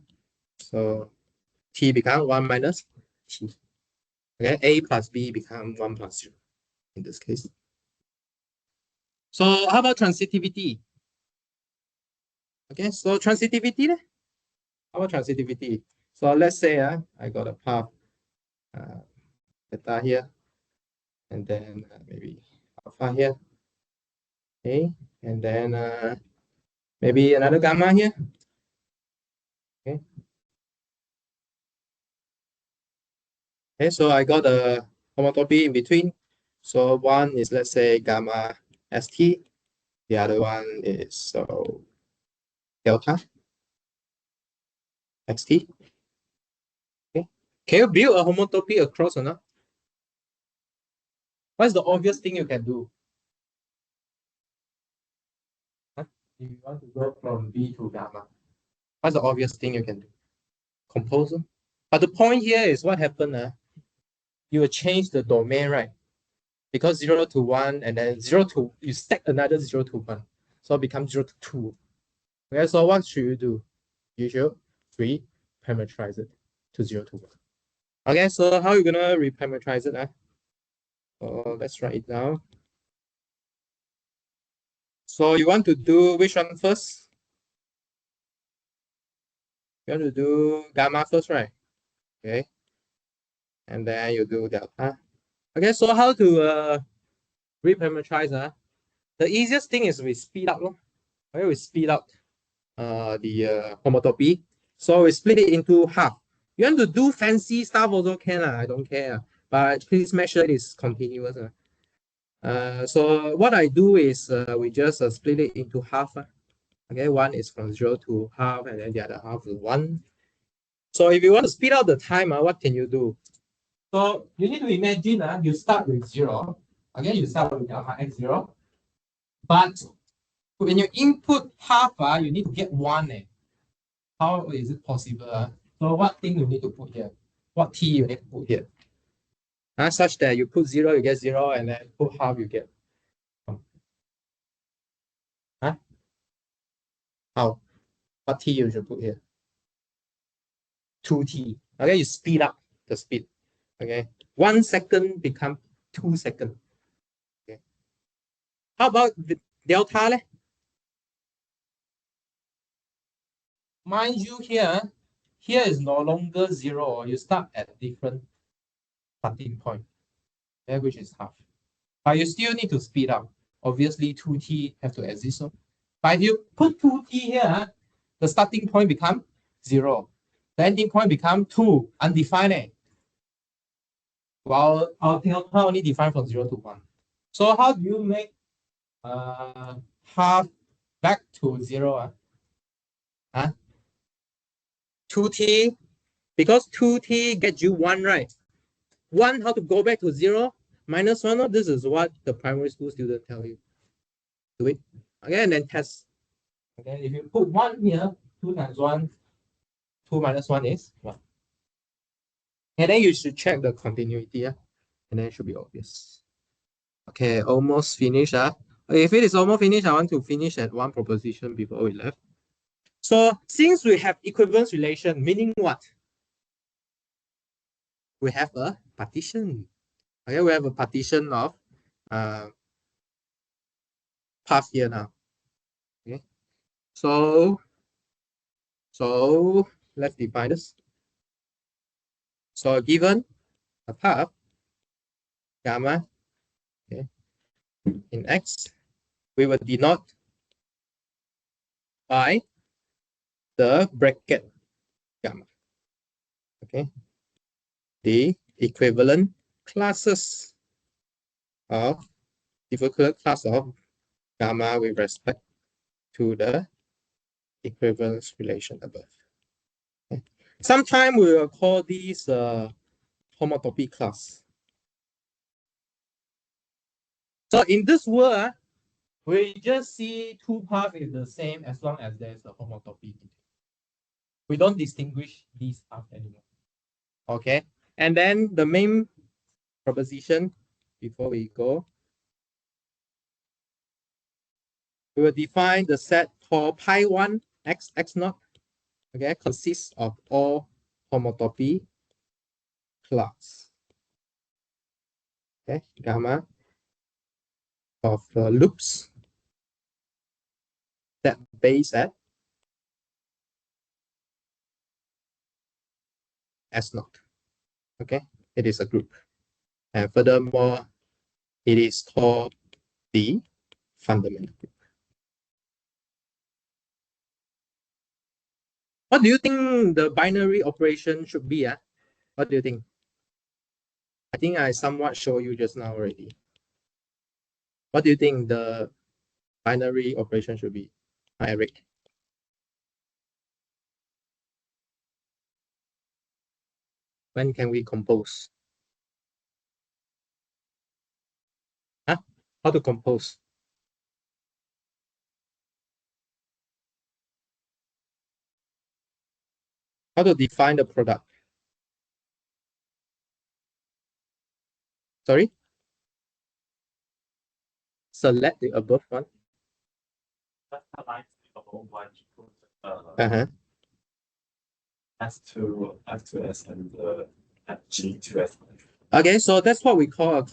Speaker 6: so T become 1 minus T. Okay, A plus B become 1 plus 0 in this case. So how about transitivity? Okay, so transitivity. How about transitivity? So let's say I got a path beta here, and then maybe alpha here. Okay, and then maybe another gamma here. Okay. Okay, so I got a homotopy in between. So one is let's say gamma st, the other one is so delta xt. Okay. Can you build a homotopy across or not? What's the obvious thing you can do? If you want to go from B to gamma, what's the obvious thing you can do? Compose them. But the point here is what happened. You will change the domain, right? Because 0 to 1 and then 0 to, you stack another 0 to 1. So it becomes 0 to 2. Okay, so what should you do? You should reparameterize it to 0 to 1. Okay, so how are you gonna reparameterize it? So let's write it down. So you want to do which one first? You want to do gamma first, right? Okay. And then you do delta. Okay, so how to reparameterize? The easiest thing is we speed up. Okay, we speed up the homotopy. So we split it into half. You want to do fancy stuff also can, I don't care. But please make sure it is continuous. So what I do is we just split it into half. Okay, one is from 0 to half, and then the other half is 1. So if you want to speed up the time, what can you do? So you need to imagine you start with 0. Okay, you start with alpha x0. But when you input half, you need to get 1. How is it possible? So what thing you need to put here? What t you need to put here? Such that you put 0, you get 0, and then put half, you get. How? What t you should put here? 2t. Okay, you speed up the speed. Okay, 1 second become 2 seconds. Okay. How about the delta? Mind you, here is no longer 0. You start at different starting point, which is half. But you still need to speed up. Obviously, 2t have to exist. So. But if you put 2t here, the starting point become 0. The ending point become 2, undefined. While our delta only defined from 0 to 1. So how do you make half back to 0. 2t, because 2t gets you 1, right? 1, how to go back to 0? Minus 1, this is what the primary school student tell you. Do it. Okay, and then test. Okay, if you put 1 here, 2 times 1, 2 minus 1 is 1. And then you should check the continuity, and then it should be obvious. Okay, almost finished. If it is almost finished, I want to finish at one proposition before we left. So since we have equivalence relation, meaning what? We have a partition. Okay, we have a partition of path here now. Okay, so let's define this. So given a path gamma, okay, in X, we will denote by the bracket gamma. Okay, the equivalent classes of equivalent class of gamma with respect to the equivalence relation above. Okay. Sometimes we will call these homotopy class. So in this world, we just see two paths is the same as long as there's a homotopy. We don't distinguish these paths anymore. Okay, and then the main proposition before we go, we will define the set called pi1 x x0. Okay, consists of all homotopy class. Okay, gamma of loops that base at S0. Okay, it is a group. And furthermore, it is called the fundamental group. What do you think the binary operation should be? What do you think? I think I somewhat show you just now already. What do you think the binary operation should be? Eric. When can we compose? How to compose? How to define the product? Sorry? Select the above one.
Speaker 5: S2 S and G2 S.
Speaker 6: Okay, so that's what we call a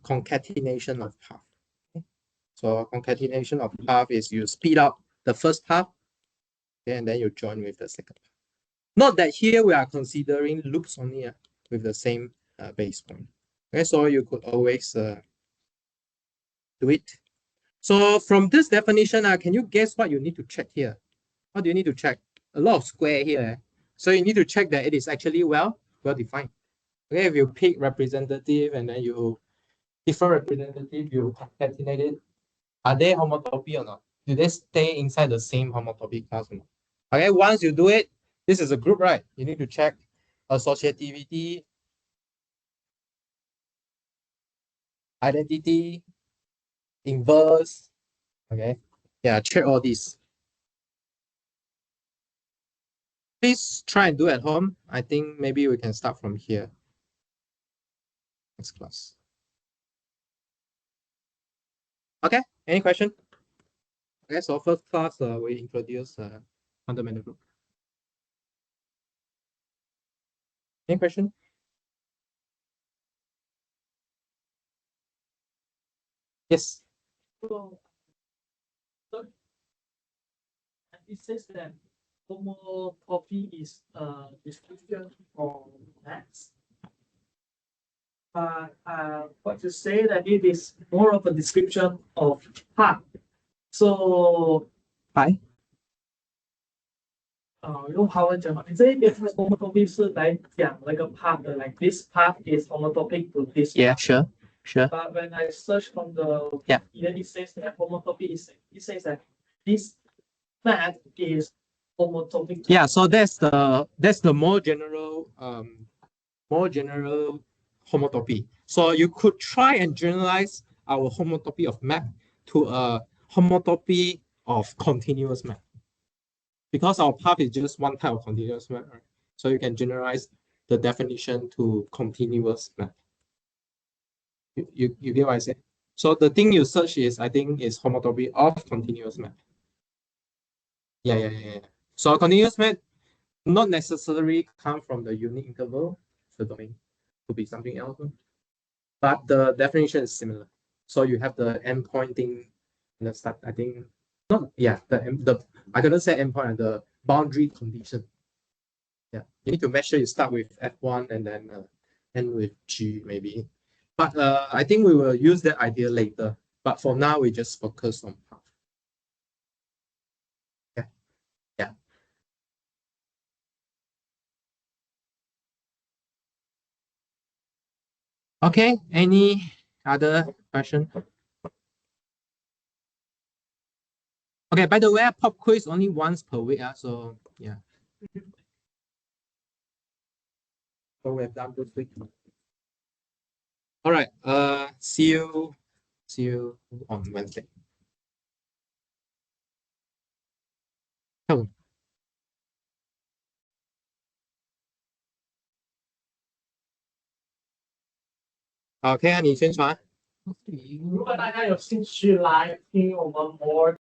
Speaker 6: concatenation of path. Okay. So concatenation of path is you speed up the first path, okay, and then you join with the second path. Not that here we are considering loops only with the same base point. Okay, so you could always do it. So from this definition, can you guess what you need to check here? What do you need to check? A lot of square here. So you need to check that it is actually well defined. Okay, if you pick representative and then you different representative, you concatenate it. Are they homotopy or not? Do they stay inside the same homotopy class or not? Okay, once you do it, this is a group, right? You need to check associativity, identity, inverse. Okay, yeah, check all these. Please try and do at home. I think maybe we can start from here. Next class. Okay, any question? Okay, so first class, we introduce fundamental group. Any question? Yes.
Speaker 3: So it says that homotopy is a description of X. What to say that it is more of a description of path. So
Speaker 6: Hi.
Speaker 3: 用华文讲嘛，你这一边是 homotopy 是来讲那个 path 的 like this path is homotopy to this.
Speaker 6: Yeah,
Speaker 3: path.
Speaker 6: sure.
Speaker 3: But when I search from the
Speaker 6: Yeah.
Speaker 3: it says that homotopy is it says that this map is homotopy.
Speaker 6: Yeah, so that's the more general homotopy. So you could try and generalize our homotopy of map to a homotopy of continuous map. Because our path is just one type of continuous map, right? So you can generalize the definition to continuous map. You get what I say? So the thing you search is, I think, is homotopy of continuous map. Yeah. So a continuous map not necessarily come from the unit interval, the domain could be something else, but the definition is similar. So you have the endpoint thing in the start. I think not. Yeah, the I couldn't say endpoint, the boundary condition. Yeah, you need to make sure you start with F1 and then end with G maybe. But I think we will use that idea later. But for now, we just focus on path. Yeah. Okay, any other question? Okay, by the way, pop quiz only once per week, so yeah. So we have done this week. All right, see you on Wednesday. OK 啊，你宣传。
Speaker 3: 如果大家有兴趣来听我们more